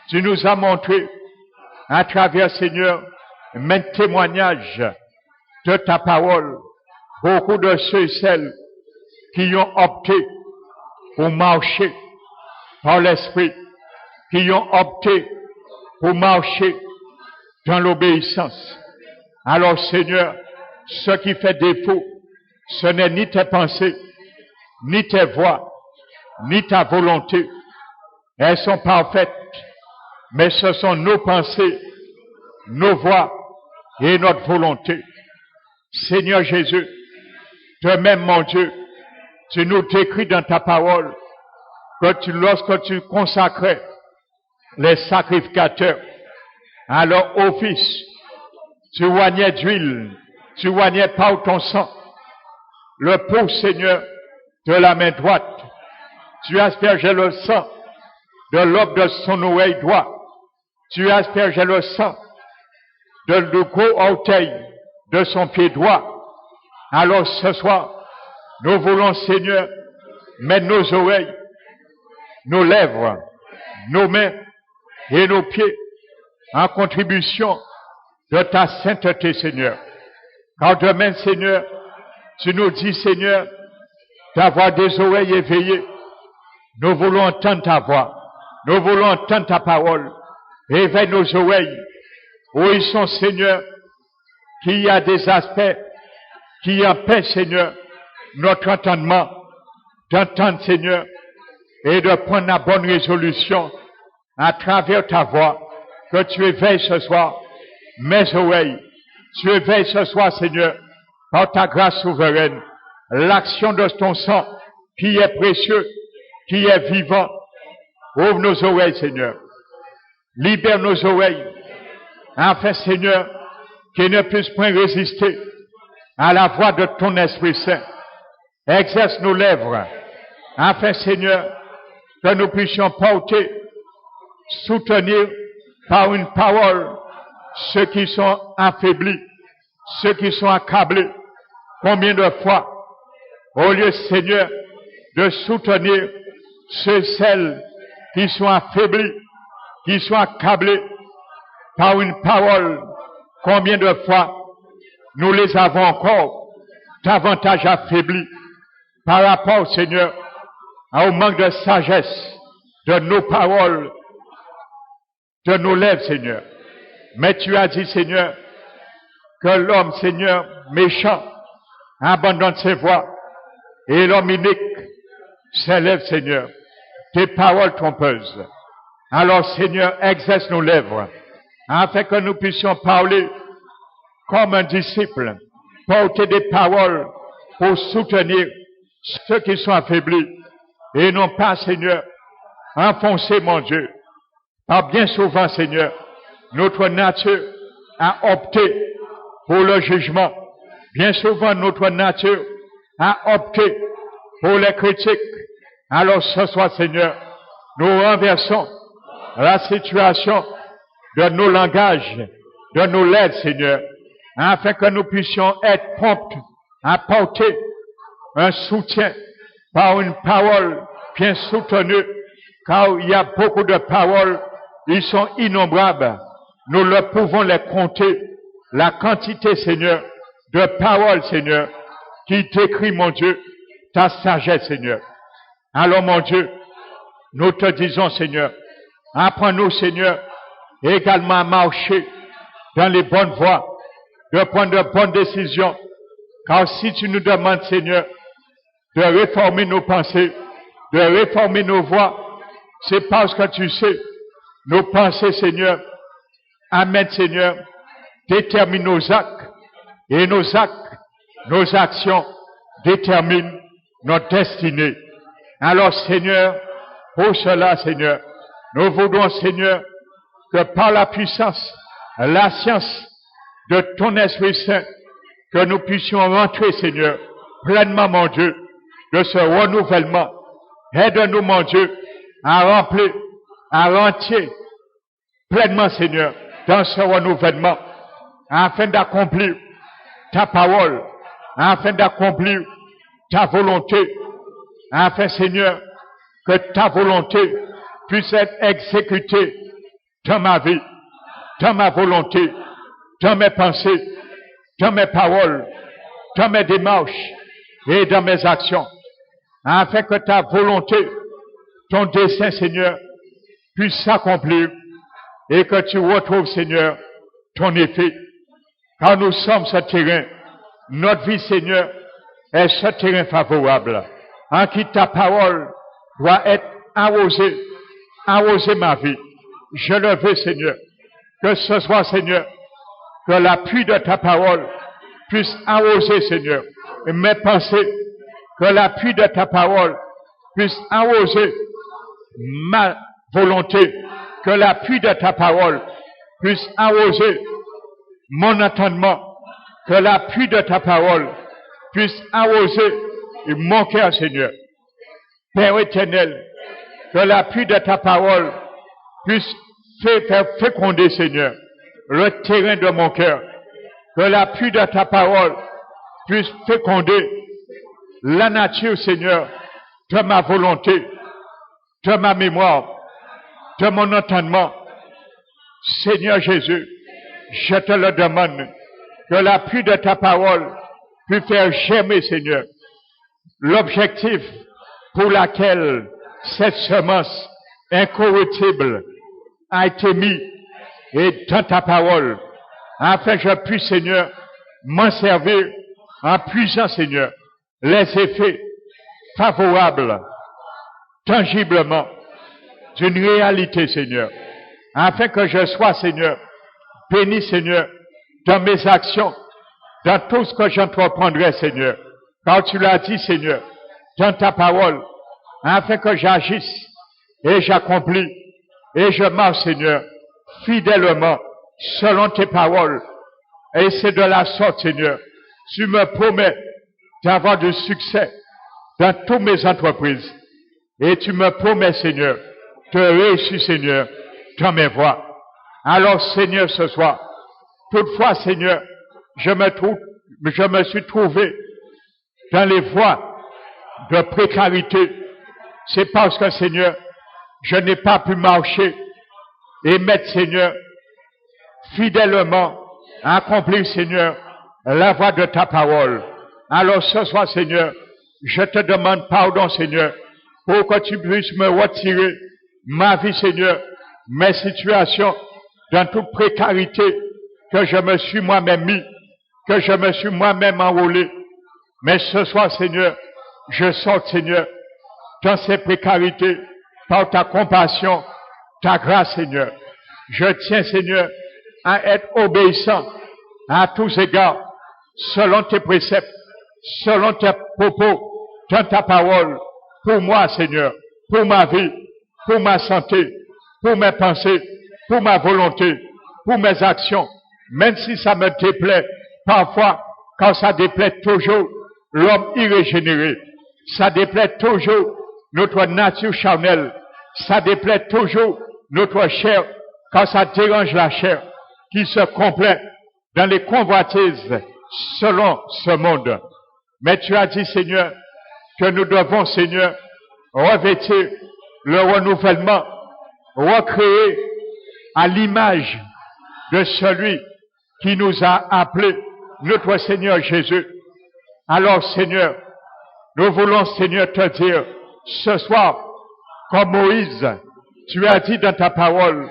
tu nous as montré à travers, Seigneur, maints témoignages de ta parole, beaucoup de ceux et celles qui ont opté pour marcher par l'Esprit, qui ont opté pour marcher dans l'obéissance. Alors, Seigneur, ce qui fait défaut, ce n'est ni tes pensées, ni tes voies, ni ta volonté. Elles sont parfaites, mais ce sont nos pensées, nos voies et notre volonté. Seigneur Jésus, toi-même, mon Dieu, tu nous décris dans ta parole que lorsque tu consacrais les sacrificateurs à leur office, tu oignais d'huile, tu oignais par ton sang le pouce, Seigneur, de la main droite. Tu aspergeais le sang de l'aube de son oreille droite. Tu aspergeais le sang du gros orteil de son pied droit. Alors ce soir, nous voulons, Seigneur, mettre nos oreilles, nos lèvres, nos mains et nos pieds en contribution de ta sainteté, Seigneur. Car demain, Seigneur, tu nous dis, Seigneur, d'avoir des oreilles éveillées. Nous voulons entendre ta voix. Nous voulons entendre ta parole. Éveille nos oreilles. Où ils sont, Seigneur, qu'il y a des aspects qui empêchent, Seigneur, notre entendement d'entendre, Seigneur, et de prendre la bonne résolution à travers ta voix. Que tu éveilles ce soir mes oreilles. Tu éveilles ce soir, Seigneur, par ta grâce souveraine, l'action de ton sang qui est précieux, qui est vivant. Ouvre nos oreilles, Seigneur. Libère nos oreilles, afin, Seigneur, qu'ils ne puissent point résister à la voix de ton Esprit Saint. Exerce nos lèvres, afin, Seigneur, que nous puissions porter, soutenir par une parole ceux qui sont affaiblis, ceux qui sont accablés. Combien de fois, au lieu, Seigneur, de soutenir ceux et celles qui sont affaiblis, qui sont accablés par une parole, combien de fois nous les avons encore davantage affaiblis par rapport, Seigneur, au manque de sagesse de nos paroles, de nos lèvres, Seigneur. Mais tu as dit, Seigneur, que l'homme, Seigneur, méchant, abandonne ses voies, et l'homme inique s'élève, Seigneur, tes paroles trompeuses. Alors, Seigneur, exerce nos lèvres, afin que nous puissions parler comme un disciple, porter des paroles pour soutenir ceux qui sont affaiblis, et non pas, Seigneur, enfoncer, mon Dieu. Car bien souvent, Seigneur, notre nature a opté pour le jugement. Bien souvent, notre nature a opté pour les critiques. Alors ce soir, Seigneur, nous renversons la situation de nos langages, de nos lettres, Seigneur, afin que nous puissions être prompts à porter un soutien par une parole bien soutenue, car il y a beaucoup de paroles, ils sont innombrables. Nous ne pouvons les compter. La quantité, Seigneur, de paroles, Seigneur, qui t'écrit, mon Dieu, ta sagesse, Seigneur. Alors, mon Dieu, nous te disons, Seigneur, apprends-nous, Seigneur, également à marcher dans les bonnes voies, de prendre de bonnes décisions. Car si tu nous demandes, Seigneur, de réformer nos pensées, de réformer nos voies, c'est parce que tu sais, nos pensées, Seigneur, amènent, Seigneur, déterminent nos actes, et nos actes, nos actions déterminent notre destinée. Alors, Seigneur, pour cela, Seigneur, nous voudrons, Seigneur, que par la puissance, la science de ton Esprit Saint, que nous puissions rentrer, Seigneur, pleinement, mon Dieu, de ce renouvellement. Aide-nous, mon Dieu, à remplir, à rentrer pleinement, Seigneur, dans ce renouvellement, afin d'accomplir ta parole, afin d'accomplir ta volonté, afin, Seigneur, que ta volonté puisse être exécutée dans ma vie, dans ma volonté, dans mes pensées, dans mes paroles, dans mes démarches et dans mes actions, afin que ta volonté, ton dessein, Seigneur, puisse s'accomplir et que tu retrouves, Seigneur, ton effet. Car nous sommes ce terrain, notre vie, Seigneur, est ce terrain favorable, en qui ta parole doit être arrosée, arroser ma vie. Je le veux, Seigneur, que ce soit, Seigneur, que l'appui de ta parole puisse arroser, Seigneur, mes pensées, que l'appui de ta parole puisse arroser ma volonté, que l'appui de ta parole puisse arroser mon entendement, que l'appui de ta parole puisse arroser mon cœur, Seigneur. Père éternel, que l'appui de ta parole puisse faire féconder, Seigneur, le terrain de mon cœur. Que l'appui de ta parole puisse féconder la nature, Seigneur, de ma volonté, de ma mémoire, de mon entendement. Seigneur Jésus, je te le demande, que l'appui de ta parole puisse faire germer, Seigneur, l'objectif pour laquelle cette semence incorruptible a été mise et dans ta parole, afin que je puisse, Seigneur, m'en servir en puissant, Seigneur, les effets favorables, tangiblement, d'une réalité, Seigneur, afin que je sois, Seigneur, béni, Seigneur, dans mes actions, dans tout ce que j'entreprendrai, Seigneur, car tu l'as dit, Seigneur, dans ta parole, afin que j'agisse et j'accomplis et je marche, Seigneur, fidèlement, selon tes paroles. Et c'est de la sorte, Seigneur, tu me promets d'avoir du succès dans toutes mes entreprises. Et tu me promets, Seigneur, de réussir, Seigneur, dans mes voies. Alors, Seigneur, ce soir, toutefois, Seigneur, je me suis trouvé dans les voies de précarité. C'est parce que, Seigneur, je n'ai pas pu marcher et mettre, Seigneur, fidèlement, accomplir, Seigneur, la voie de ta parole. Alors ce soir, Seigneur, je te demande pardon, Seigneur, pour que tu puisses me retirer ma vie, Seigneur, mes situations, dans toute précarité que je me suis moi-même mis, que je me suis moi-même enrôlé. Mais ce soir, Seigneur, je sors, Seigneur, dans ces précarités, par ta compassion, ta grâce, Seigneur. Je tiens, Seigneur, à être obéissant à tous égards, selon tes préceptes, selon tes propos, dans ta parole, pour moi, Seigneur, pour ma vie, pour ma santé, pour mes pensées, pour ma volonté, pour mes actions, même si ça me déplaît, parfois, quand ça déplaît toujours l'homme irrégénéré, ça déplaît toujours notre nature charnelle, ça déplaît toujours notre chair, quand ça dérange la chair, qui se complète dans les convoitises selon ce monde. Mais tu as dit, Seigneur, que nous devons, Seigneur, revêtir le renouvellement, recréer à l'image de celui qui nous a appelés, notre Seigneur Jésus. Alors, Seigneur, Nous voulons, Seigneur, te dire, ce soir, comme Moïse, tu as dit dans ta parole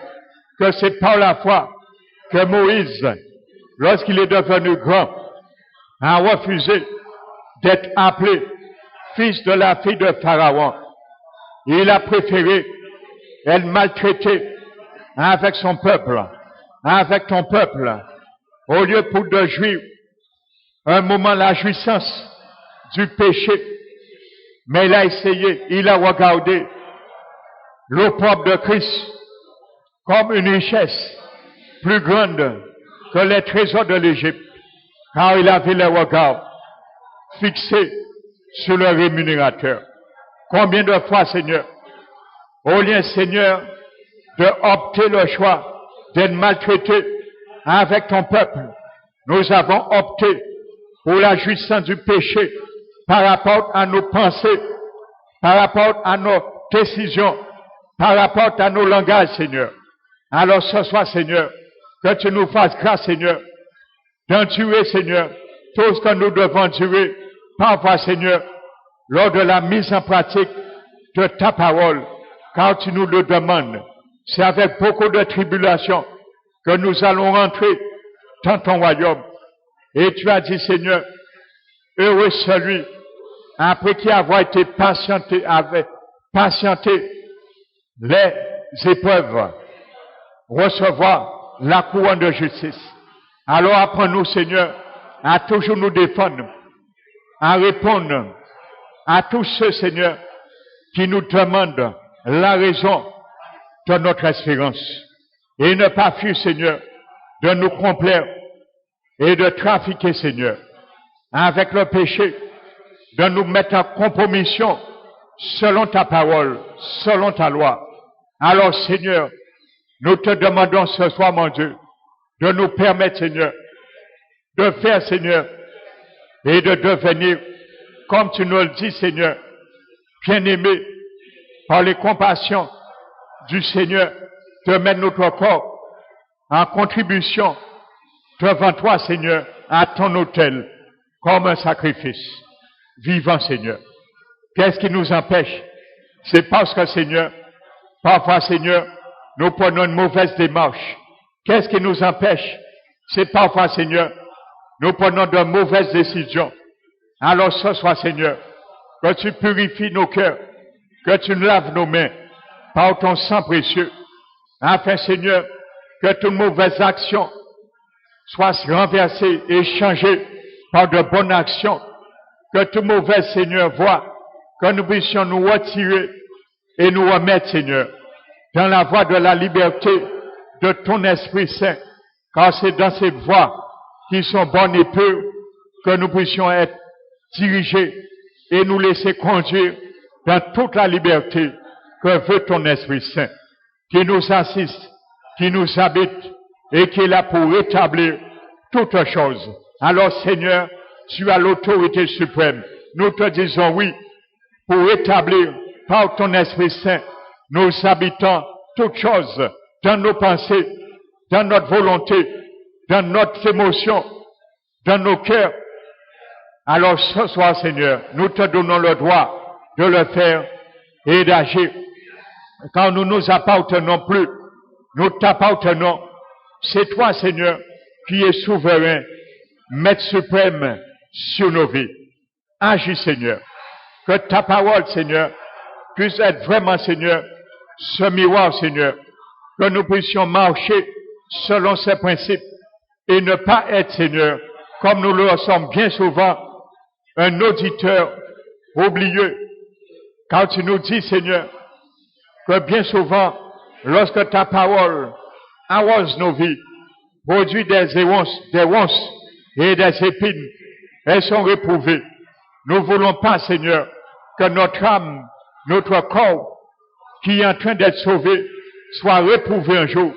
que c'est par la foi que Moïse, lorsqu'il est devenu grand, a refusé d'être appelé fils de la fille de Pharaon. Il a préféré être maltraité avec son peuple, avec ton peuple, au lieu pour de jouir un moment la jouissance du péché. Mais il a essayé, il a regardé l'opprobre de Christ comme une richesse plus grande que les trésors de l'Égypte, car il avait le regard fixé sur le rémunérateur. Combien de fois, Seigneur, au lieu, Seigneur, de opter le choix d'être maltraité avec ton peuple, nous avons opté pour la jouissance du péché par rapport à nos pensées, par rapport à nos décisions, par rapport à nos langages, Seigneur. Alors ce soir, Seigneur, que tu nous fasses grâce, Seigneur, d'endurer, Seigneur, tout ce que nous devons endurer, parfois, Seigneur, lors de la mise en pratique de ta parole, car tu nous le demandes. C'est avec beaucoup de tribulations que nous allons rentrer dans ton royaume. Et tu as dit, Seigneur, heureux celui, après qui avoir été patienté les épreuves, recevoir la couronne de justice. Alors apprends-nous, Seigneur, à toujours nous défendre, à répondre à tous ceux, Seigneur, qui nous demandent la raison de notre espérance. Et ne pas fuir, Seigneur, de nous complaire et de trafiquer, Seigneur, avec le péché, de nous mettre en compromission selon ta parole, selon ta loi. Alors, Seigneur, nous te demandons ce soir, mon Dieu, de nous permettre, Seigneur, de faire, Seigneur, et de devenir, comme tu nous le dis, Seigneur, bien-aimé, par les compassions du Seigneur, de mettre notre corps en contribution devant toi, Seigneur, à ton autel, comme un sacrifice vivant, Seigneur. Qu'est-ce qui nous empêche? C'est parce que, Seigneur, parfois, Seigneur, nous prenons une mauvaise démarche. Qu'est-ce qui nous empêche? C'est parfois, Seigneur, nous prenons de mauvaises décisions. Alors ce soir, Seigneur, que tu purifies nos cœurs, que tu nous laves nos mains par ton sang précieux, afin, Seigneur, que toute mauvaise action soit renversée et changée par de bonnes actions, que tout mauvais, Seigneur, voit, que nous puissions nous retirer et nous remettre, Seigneur, dans la voie de la liberté de ton Esprit Saint, car c'est dans ces voies qui sont bonnes et pures que nous puissions être dirigés et nous laisser conduire dans toute la liberté que veut ton Esprit Saint, qui nous assiste, qui nous habite et qui est là pour rétablir toutes choses. Alors, Seigneur, tu as l'autorité suprême. Nous te disons oui pour rétablir par ton Esprit Saint nos habitants toutes choses dans nos pensées, dans notre volonté, dans notre émotion, dans nos cœurs. Alors ce soir, Seigneur, nous te donnons le droit de le faire et d'agir. Quand nous nous appartenons plus, nous t'appartenons. C'est toi, Seigneur, qui es souverain, maître suprême sur nos vies. Agis, Seigneur. Que ta parole, Seigneur, puisse être vraiment, Seigneur, ce miroir, Seigneur. Que nous puissions marcher selon ces principes et ne pas être, Seigneur, comme nous le sommes bien souvent, un auditeur oublieux. Car tu nous dis, Seigneur, que bien souvent, lorsque ta parole arrose nos vies, produit des ronces et des épines, elles sont réprouvées. Nous voulons pas, Seigneur, que notre âme, notre corps, qui est en train d'être sauvé, soit réprouvé un jour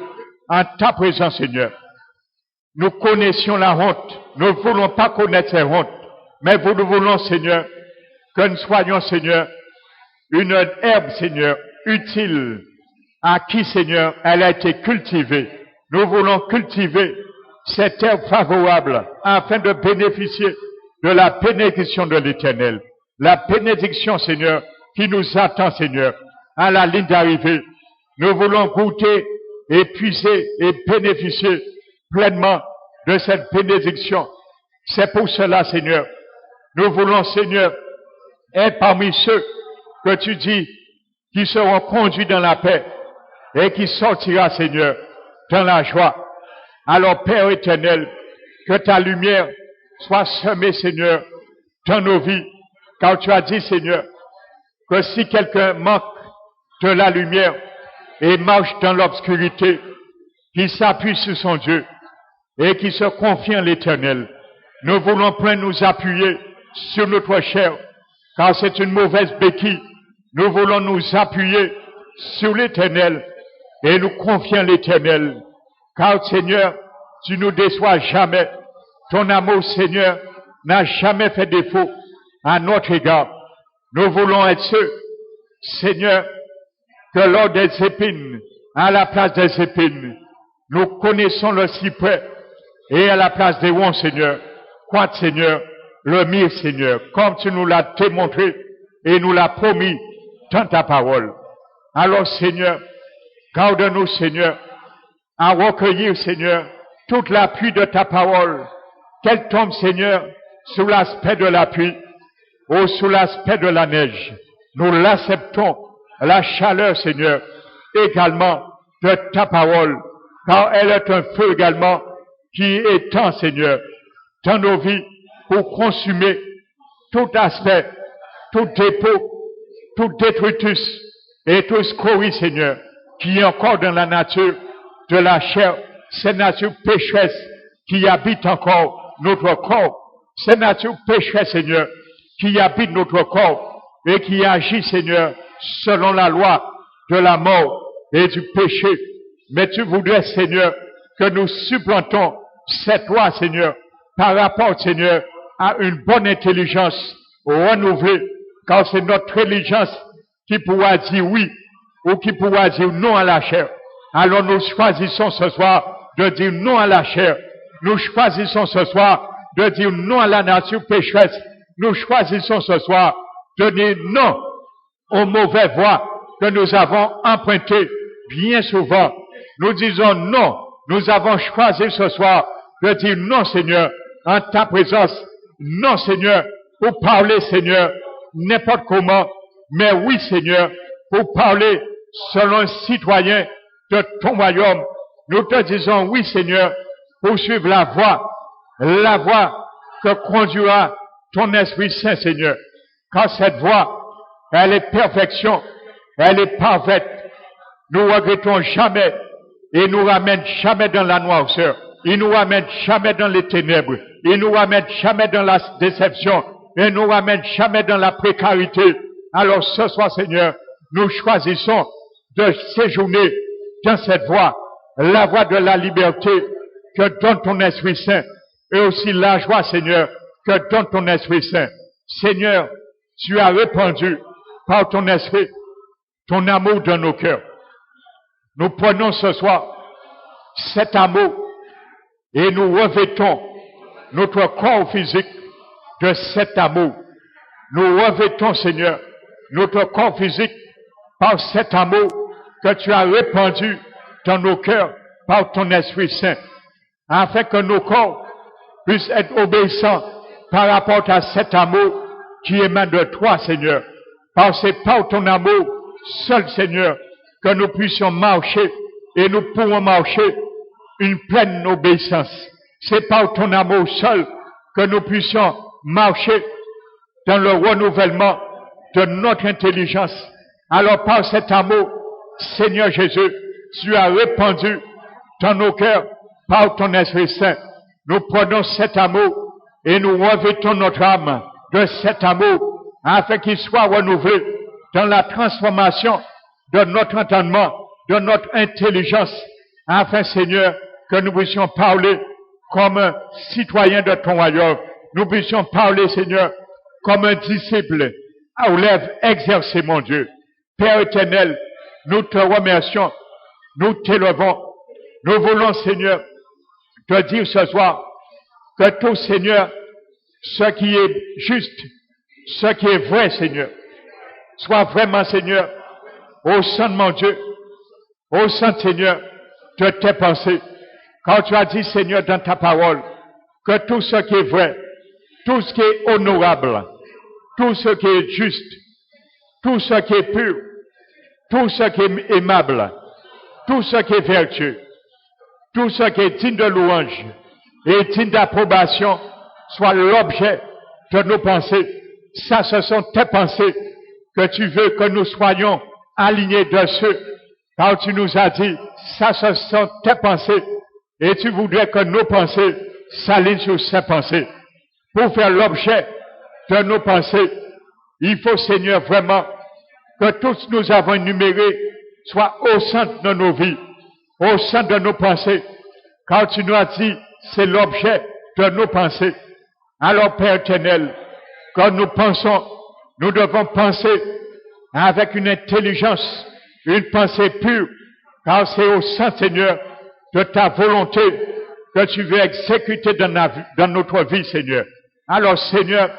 en ta présence, Seigneur. Nous connaissions la honte. Nous ne voulons pas connaître ces hontes. Mais nous voulons, Seigneur, que nous soyons, Seigneur, une herbe, Seigneur, utile à qui, Seigneur, elle a été cultivée. Nous voulons cultiver cette herbe favorable afin de bénéficier de la bénédiction de l'Éternel. la bénédiction, Seigneur, qui nous attend, Seigneur, à la ligne d'arrivée. Nous voulons goûter et puiser et bénéficier pleinement de cette bénédiction. C'est pour cela, Seigneur, nous voulons, Seigneur, être parmi ceux que tu dis qui seront conduits dans la paix et qui sortira, Seigneur, dans la joie. Alors, Père éternel, que ta lumière soit semée, Seigneur, dans nos vies, car tu as dit, Seigneur, que si quelqu'un manque de la lumière et marche dans l'obscurité, qu'il s'appuie sur son Dieu et qu'il se confie en l'Éternel. Nous voulons point nous appuyer sur notre chair, car c'est une mauvaise béquille. Nous voulons nous appuyer sur l'Éternel et nous confier en l'Éternel. Car, Seigneur, tu nous déçois jamais. Ton amour, Seigneur, n'a jamais fait défaut à notre égard. Nous voulons être ceux, Seigneur, que lors des épines, à la place des épines, nous connaissons le cyprès, et à la place des ronds, Seigneur, croître, Seigneur, le myrrhe, Seigneur, comme tu nous l'as démontré et nous l'as promis dans ta parole. Alors, Seigneur, garde-nous, Seigneur, à recueillir, Seigneur, toute la pluie de ta parole, qu'elle tombe, Seigneur, sous l'aspect de la pluie ou sous l'aspect de la neige. Nous l'acceptons, la chaleur, Seigneur, également de ta parole, car elle est un feu également qui étend, Seigneur, dans nos vies pour consumer tout aspect, tout dépôt, tout détritus et tout scorie, Seigneur, qui est encore dans la nature de la chair, cette nature pécheresse qui habite encore notre corps, cette nature pécheresse, Seigneur, qui habite notre corps et qui agit, Seigneur, selon la loi de la mort et du péché. Mais tu voudrais, Seigneur, que nous supplantons cette loi, Seigneur, par rapport, Seigneur, à une bonne intelligence renouvelée, car c'est notre intelligence qui pourra dire oui ou qui pourra dire non à la chair. Alors nous choisissons ce soir de dire non à la chair. Nous choisissons ce soir de dire non à la nature pécheresse. Nous choisissons ce soir de dire non aux mauvaises voies que nous avons empruntées bien souvent. Nous disons non. Nous avons choisi ce soir de dire non, Seigneur, en ta présence. Non, Seigneur, pour parler, Seigneur, n'importe comment. Mais oui, Seigneur, pour parler selon un citoyen de ton royaume. Nous te disons oui, Seigneur, pour suivre la voie que conduira ton Esprit Saint, Seigneur. Car cette voie, elle est perfection, elle est parfaite. Nous ne regrettons jamais et nous ramène jamais dans la noirceur. Il nous ramène jamais dans les ténèbres. Il nous ramène jamais dans la déception. Il nous ramène jamais dans la précarité. Alors ce soir, Seigneur, nous choisissons de séjourner dans cette voie, la voie de la liberté que donne ton Esprit Saint et aussi la joie, Seigneur, que donne ton Esprit Saint. Seigneur, tu as répandu par ton Esprit ton amour dans nos cœurs. Nous prenons ce soir cet amour et nous revêtons notre corps physique de cet amour. Nous revêtons, Seigneur, notre corps physique par cet amour que tu as répandu dans nos cœurs par ton Esprit Saint, afin que nos corps puissent être obéissants par rapport à cet amour qui émane de toi, Seigneur. Parce que c'est par ton amour seul, Seigneur, que nous puissions marcher et nous pourrons marcher une pleine obéissance. C'est par ton amour seul que nous puissions marcher dans le renouvellement de notre intelligence. Alors par cet amour, Seigneur Jésus, tu as répandu dans nos cœurs par ton Esprit Saint. Nous prenons cet amour et nous revêtons notre âme de cet amour afin qu'il soit renouvelé dans la transformation de notre entendement, de notre intelligence, afin, Seigneur, que nous puissions parler comme un citoyen de ton royaume. Nous puissions parler, Seigneur, comme un disciple aux lèvres exercées, mon Dieu. Père éternel, nous te remercions, nous t'élevons. Nous voulons, Seigneur, te dire ce soir que tout, Seigneur, ce qui est juste, ce qui est vrai, Seigneur, soit vraiment, Seigneur, au sein de mon Dieu, au sein, Seigneur, de tes pensées. Quand tu as dit, Seigneur, dans ta parole, que tout ce qui est vrai, tout ce qui est honorable, tout ce qui est juste, tout ce qui est pur, tout ce qui est aimable, tout ce qui est vertueux, tout ce qui est digne de louange et digne d'approbation, soit l'objet de nos pensées. Ça, ce sont tes pensées que tu veux que nous soyons alignés dessus. Quand tu nous as dit, ça, ce sont tes pensées, et tu voudrais que nos pensées s'alignent sur ces pensées. Pour faire l'objet de nos pensées, il faut, Seigneur, vraiment que tous nous avons énumérés soient au centre de nos vies, au centre de nos pensées. Quand tu nous as dit, c'est l'objet de nos pensées. Alors, Père éternel, quand nous pensons, nous devons penser avec une intelligence, une pensée pure, car c'est au sein, Seigneur, de ta volonté que tu veux exécuter dans notre vie, Seigneur. Alors, Seigneur,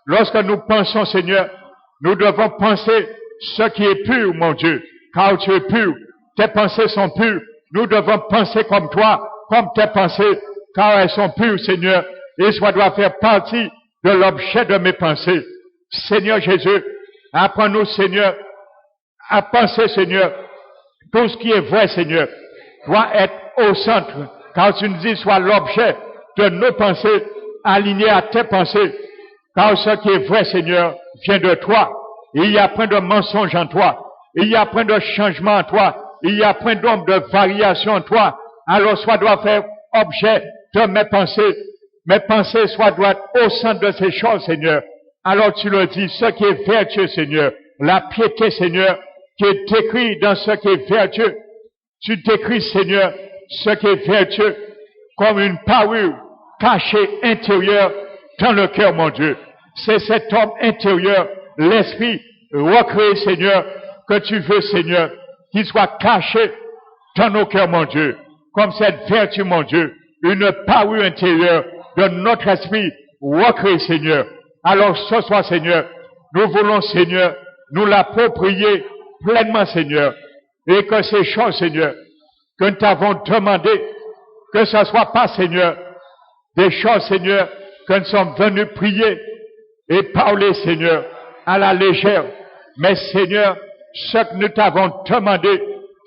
lorsque nous pensons, Seigneur, nous devons penser ce qui est pur, mon Dieu, car tu es pur. Tes pensées sont pures. Nous devons penser comme toi, comme tes pensées, car elles sont pures, Seigneur, et ça doit faire partie de l'objet de mes pensées. Seigneur Jésus, apprends-nous, Seigneur, à penser, Seigneur, tout ce qui est vrai, Seigneur, doit être au centre, car tu nous dis, soit l'objet de nos pensées, aligné à tes pensées, car ce qui est vrai, Seigneur, vient de toi. Il y a plein de mensonges en toi. Il y a plein de changements en toi. Il y a plein d'ombres de variations en toi. Alors, soit doit faire objet de mes pensées. Mes pensées, soit doivent être au centre de ces choses, Seigneur. Alors, tu le dis, ce qui est vertueux, Seigneur. La piété, Seigneur, qui est décrit dans ce qui est vertueux. Tu décris, Seigneur, ce qui est vertueux comme une parure cachée intérieure dans le cœur, mon Dieu. C'est cet homme intérieur, l'esprit recréé, Seigneur, que tu veux, Seigneur, qu'il soit caché dans nos cœurs, mon Dieu. Comme cette vertu, mon Dieu, une parure intérieure de notre esprit recréé, Seigneur. Alors ce soir, Seigneur, nous voulons, Seigneur, nous l'approprier pleinement, Seigneur. Et que ces choses, Seigneur, que nous t'avons demandé, que ce soit pas, Seigneur, des choses, Seigneur, que nous sommes venus prier et parler, Seigneur, à la légère. Mais, Seigneur, ce que nous t'avons demandé,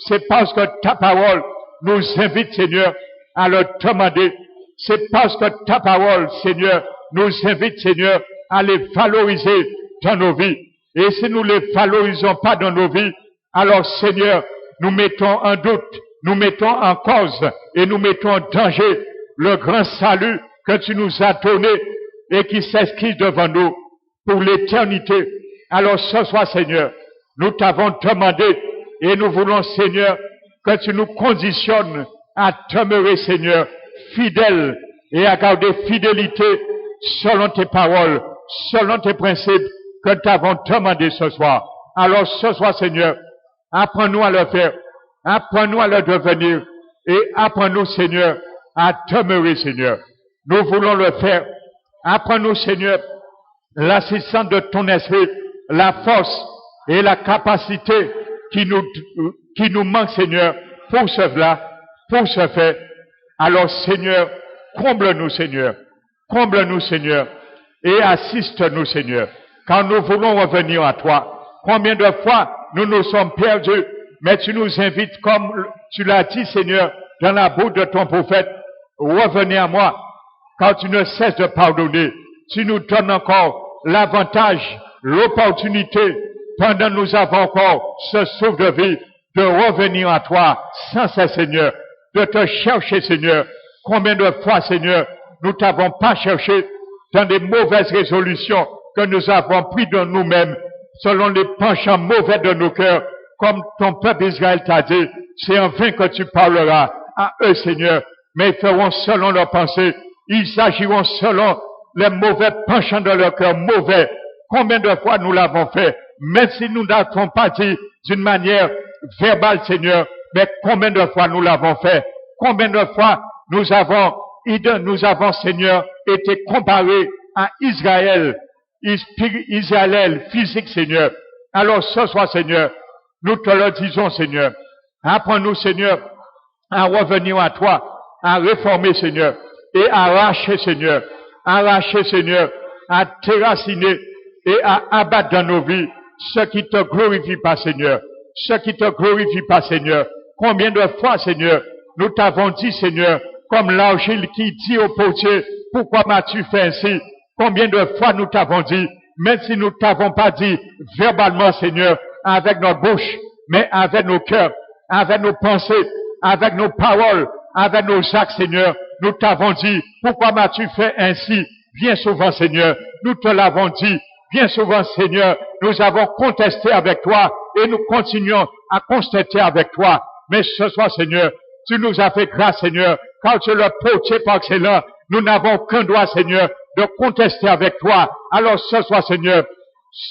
c'est parce que ta parole nous invite, Seigneur, à le demander. C'est parce que ta parole, Seigneur, nous invite, Seigneur, à les valoriser dans nos vies. Et si nous ne les valorisons pas dans nos vies, alors, Seigneur, nous mettons en doute, nous mettons en cause et nous mettons en danger le grand salut que tu nous as donné et qui s'inscrit devant nous pour l'éternité. Alors ce soir, Seigneur, nous t'avons demandé et nous voulons, Seigneur, que tu nous conditionnes à demeurer, Seigneur, fidèle et à garder fidélité selon tes paroles, selon tes principes que nous t'avons demandé ce soir. Alors ce soir, Seigneur, apprends-nous à le faire, apprends-nous à le devenir et apprends-nous, Seigneur, à demeurer, Seigneur. Nous voulons le faire. Apprends-nous, Seigneur, l'assistance de ton esprit, la force et la capacité qui nous manque, Seigneur, pour cela, pour ce faire. Alors, Seigneur, comble-nous, Seigneur. Comble-nous, Seigneur. Et assiste-nous, Seigneur. Quand nous voulons revenir à toi, combien de fois nous nous sommes perdus, mais tu nous invites, comme tu l'as dit, Seigneur, dans la bouche de ton prophète, revenez à moi. Quand tu ne cesses de pardonner, tu nous donnes encore l'avantage, l'opportunité, pendant que nous avons encore ce souffle de vie, de revenir à toi sans cesse, Seigneur, de te chercher, Seigneur. Combien de fois, Seigneur, nous t'avons pas cherché dans des mauvaises résolutions que nous avons prises de nous-mêmes, selon les penchants mauvais de nos cœurs, comme ton peuple Israël t'a dit, c'est en vain que tu parleras à eux, Seigneur, mais ils feront selon leurs pensées. Ils agiront selon les mauvais penchants de leur cœur mauvais. Combien de fois nous l'avons fait, même si nous n'avons pas dit d'une manière verbale, Seigneur, mais combien de fois nous l'avons fait? Combien de fois nous avons, Seigneur, été comparés à Israël Israël physique, Seigneur. Alors ce soir, Seigneur, nous te le disons, Seigneur. Apprends-nous, Seigneur, à revenir à toi, à réformer, Seigneur, et à arracher, Seigneur, à terraciner et à abattre dans nos vies ce qui te glorifie pas, Seigneur. Ce qui te glorifie pas, Seigneur. Combien de fois, Seigneur, nous t'avons dit, Seigneur, comme l'angile qui dit au potier, pourquoi m'as-tu fait ainsi? Combien de fois nous t'avons dit, même si nous t'avons pas dit verbalement, Seigneur, avec notre bouche, mais avec nos cœurs, avec nos pensées, avec nos paroles, avec nos actes, Seigneur, nous t'avons dit, pourquoi m'as-tu fait ainsi? Bien souvent, Seigneur, nous te l'avons dit. Bien souvent, Seigneur, nous avons contesté avec toi et nous continuons à contester avec toi. Mais ce soir, Seigneur, tu nous as fait grâce, Seigneur, car tu es le potier par excellence. Nous n'avons qu'un droit, Seigneur, de contester avec toi. Alors ce soir, Seigneur,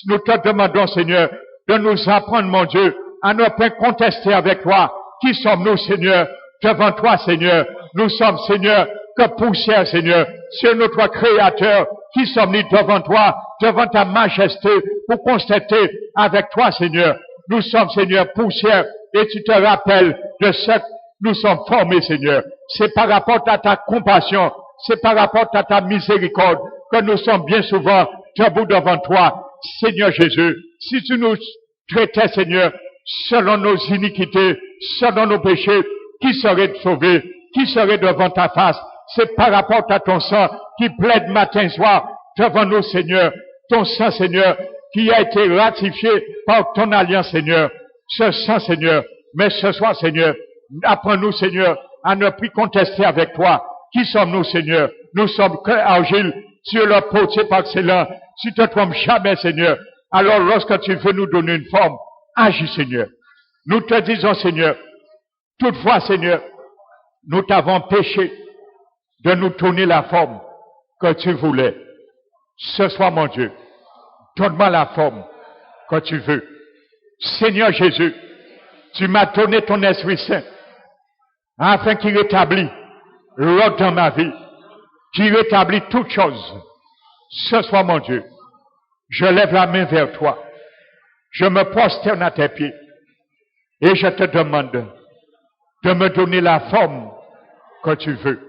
nous te demandons, Seigneur, de nous apprendre, mon Dieu, à ne pas contester avec toi. Qui sommes-nous, Seigneur, devant toi, Seigneur? Nous sommes, Seigneur, que poussière, Seigneur. C'est notre Créateur. Qui sommes-nous devant toi, devant ta majesté, pour constater avec toi, Seigneur? Nous sommes, Seigneur, poussière, et tu te rappelles de ce que nous sommes formés, Seigneur. C'est par rapport à ta compassion, c'est par rapport à ta miséricorde que nous sommes bien souvent debout devant toi, Seigneur Jésus. Si tu nous traitais, Seigneur, selon nos iniquités, selon nos péchés, qui serait sauvé? Qui serait devant ta face? C'est par rapport à ton sang qui plaide matin et soir devant nous, Seigneur. Ton sang, Seigneur, qui a été ratifié par ton alliance, Seigneur. Ce sang, Seigneur. Mais ce soir, Seigneur, apprends-nous, Seigneur, à ne plus contester avec toi. Qui sommes-nous, Seigneur? Nous sommes que argile. Tu es le potier par excellence. Tu te trompes jamais, Seigneur. Alors, lorsque tu veux nous donner une forme, agis, Seigneur. Nous te disons, Seigneur, toutefois, Seigneur, nous t'avons péché de nous donner la forme que tu voulais. Ce soir, mon Dieu, donne-moi la forme que tu veux. Seigneur Jésus, tu m'as donné ton Esprit Saint afin qu'il rétablisse l'ordre dans ma vie, qu'il rétablisse toutes choses. Ce soir, mon Dieu, je lève la main vers toi. Je me prosterne à tes pieds et je te demande de me donner la forme que tu veux.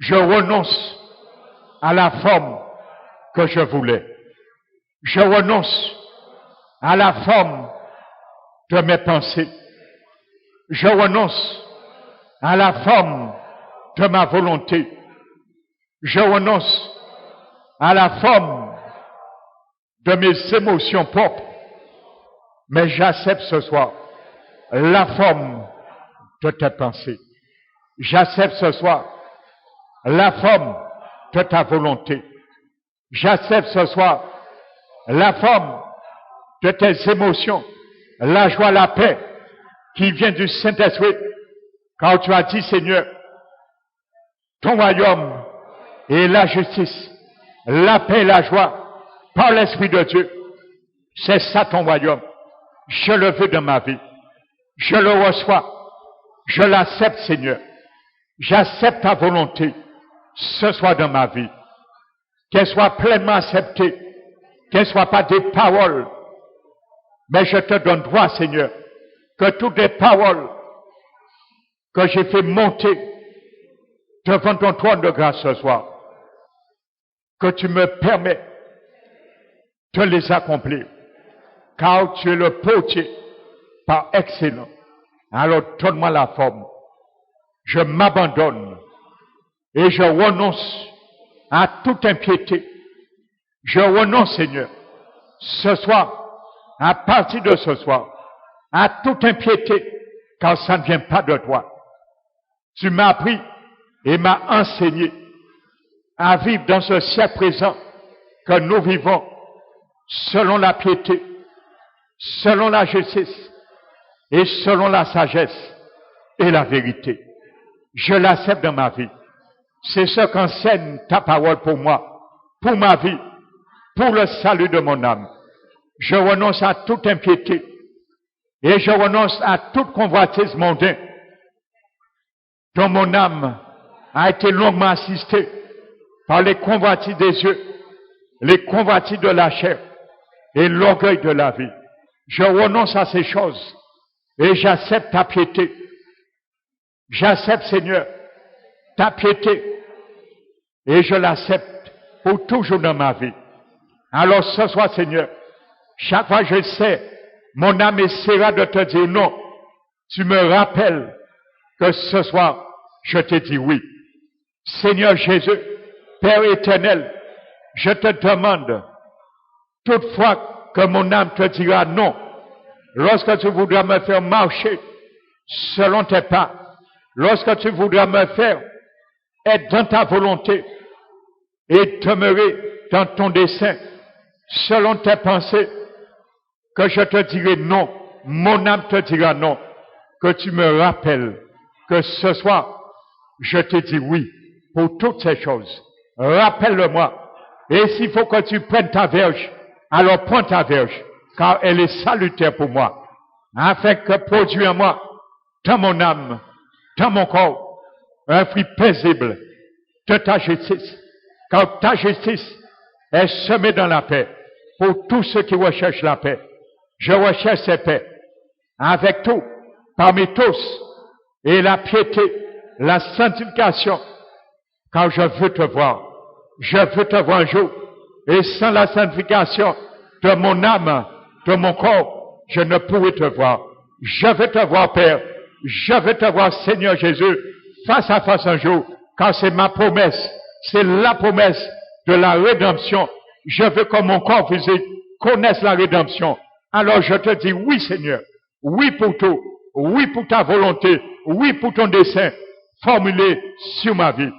Je renonce à la forme que je voulais. Je renonce à la forme de mes pensées. Je renonce à la forme de ma volonté. Je renonce à la forme de mes émotions propres. Mais j'accepte ce soir la forme de tes pensées. J'accepte ce soir la forme de ta volonté. J'accepte ce soir la forme de tes émotions, la joie, la paix qui vient du Saint-Esprit. Car tu as dit, Seigneur, ton royaume est la justice, la paix et la joie par l'Esprit de Dieu. C'est ça ton royaume. Je le veux dans ma vie. Je le reçois. Je l'accepte, Seigneur. J'accepte ta volonté ce soir dans ma vie. Qu'elle soit pleinement acceptée. Qu'elle ne soit pas des paroles. Mais je te donne droit, Seigneur, que toutes les paroles que j'ai fait monter devant ton trône de grâce ce soir, que tu me permets de les accomplir. Car tu es le potier par excellence. Alors donne-moi la forme. Je m'abandonne et je renonce à toute impiété. Je renonce, Seigneur, ce soir, à partir de ce soir, à toute impiété, car ça ne vient pas de toi. Tu m'as appris et m'as enseigné à vivre dans ce siècle présent que nous vivons selon la piété, selon la justice et selon la sagesse et la vérité. Je l'accepte dans ma vie. C'est ce qu'enseigne ta parole pour moi, pour ma vie, pour le salut de mon âme. Je renonce à toute impiété et je renonce à toute convoitise mondaine dont mon âme a été longuement assistée par les convoitises des yeux, les convoitises de la chair et l'orgueil de la vie. Je renonce à ces choses et j'accepte ta piété. J'accepte, Seigneur, ta piété et je l'accepte pour toujours dans ma vie. Alors ce soir, Seigneur, chaque fois je sais, mon âme essaiera de te dire non. Tu me rappelles que ce soir, je te dis oui. Seigneur Jésus, Père éternel, je te demande, toutefois que mon âme te dira non, lorsque tu voudras me faire marcher selon tes pas, lorsque tu voudras me faire être dans ta volonté et demeurer dans ton dessein, selon tes pensées, que je te dirai non, mon âme te dira non, que tu me rappelles que ce soir, je te dis oui pour toutes ces choses. Rappelle-le-moi. Et s'il faut que tu prennes ta verge, alors prends ta verge, car elle est salutaire pour moi, afin que produise en moi, dans mon âme, dans mon corps, un fruit paisible de ta justice, car ta justice est semée dans la paix pour tous ceux qui recherchent la paix. Je recherche cette paix avec tout, parmi tous, et la piété, la sanctification, car je veux te voir. Je veux te voir un jour. Et sans la sanctification de mon âme, de mon corps, je ne pourrai te voir. Je veux te voir, Père. Je veux te voir, Seigneur Jésus, face à face un jour, car c'est ma promesse. C'est la promesse de la rédemption. Je veux que mon corps physique connaisse la rédemption. Alors je te dis oui, Seigneur. Oui pour tout. Oui pour ta volonté. Oui pour ton dessein formulé sur ma vie.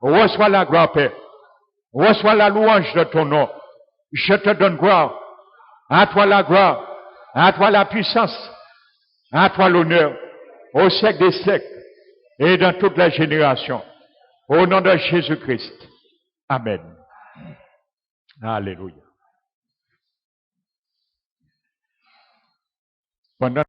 Reçois la gloire, Père. Reçois la louange de ton nom. Je te donne gloire. À toi la gloire. À toi la puissance. À toi l'honneur. Au siècle des siècles. Et dans toutes les générations. Au nom de Jésus-Christ. Amen. Alléluia. Pendant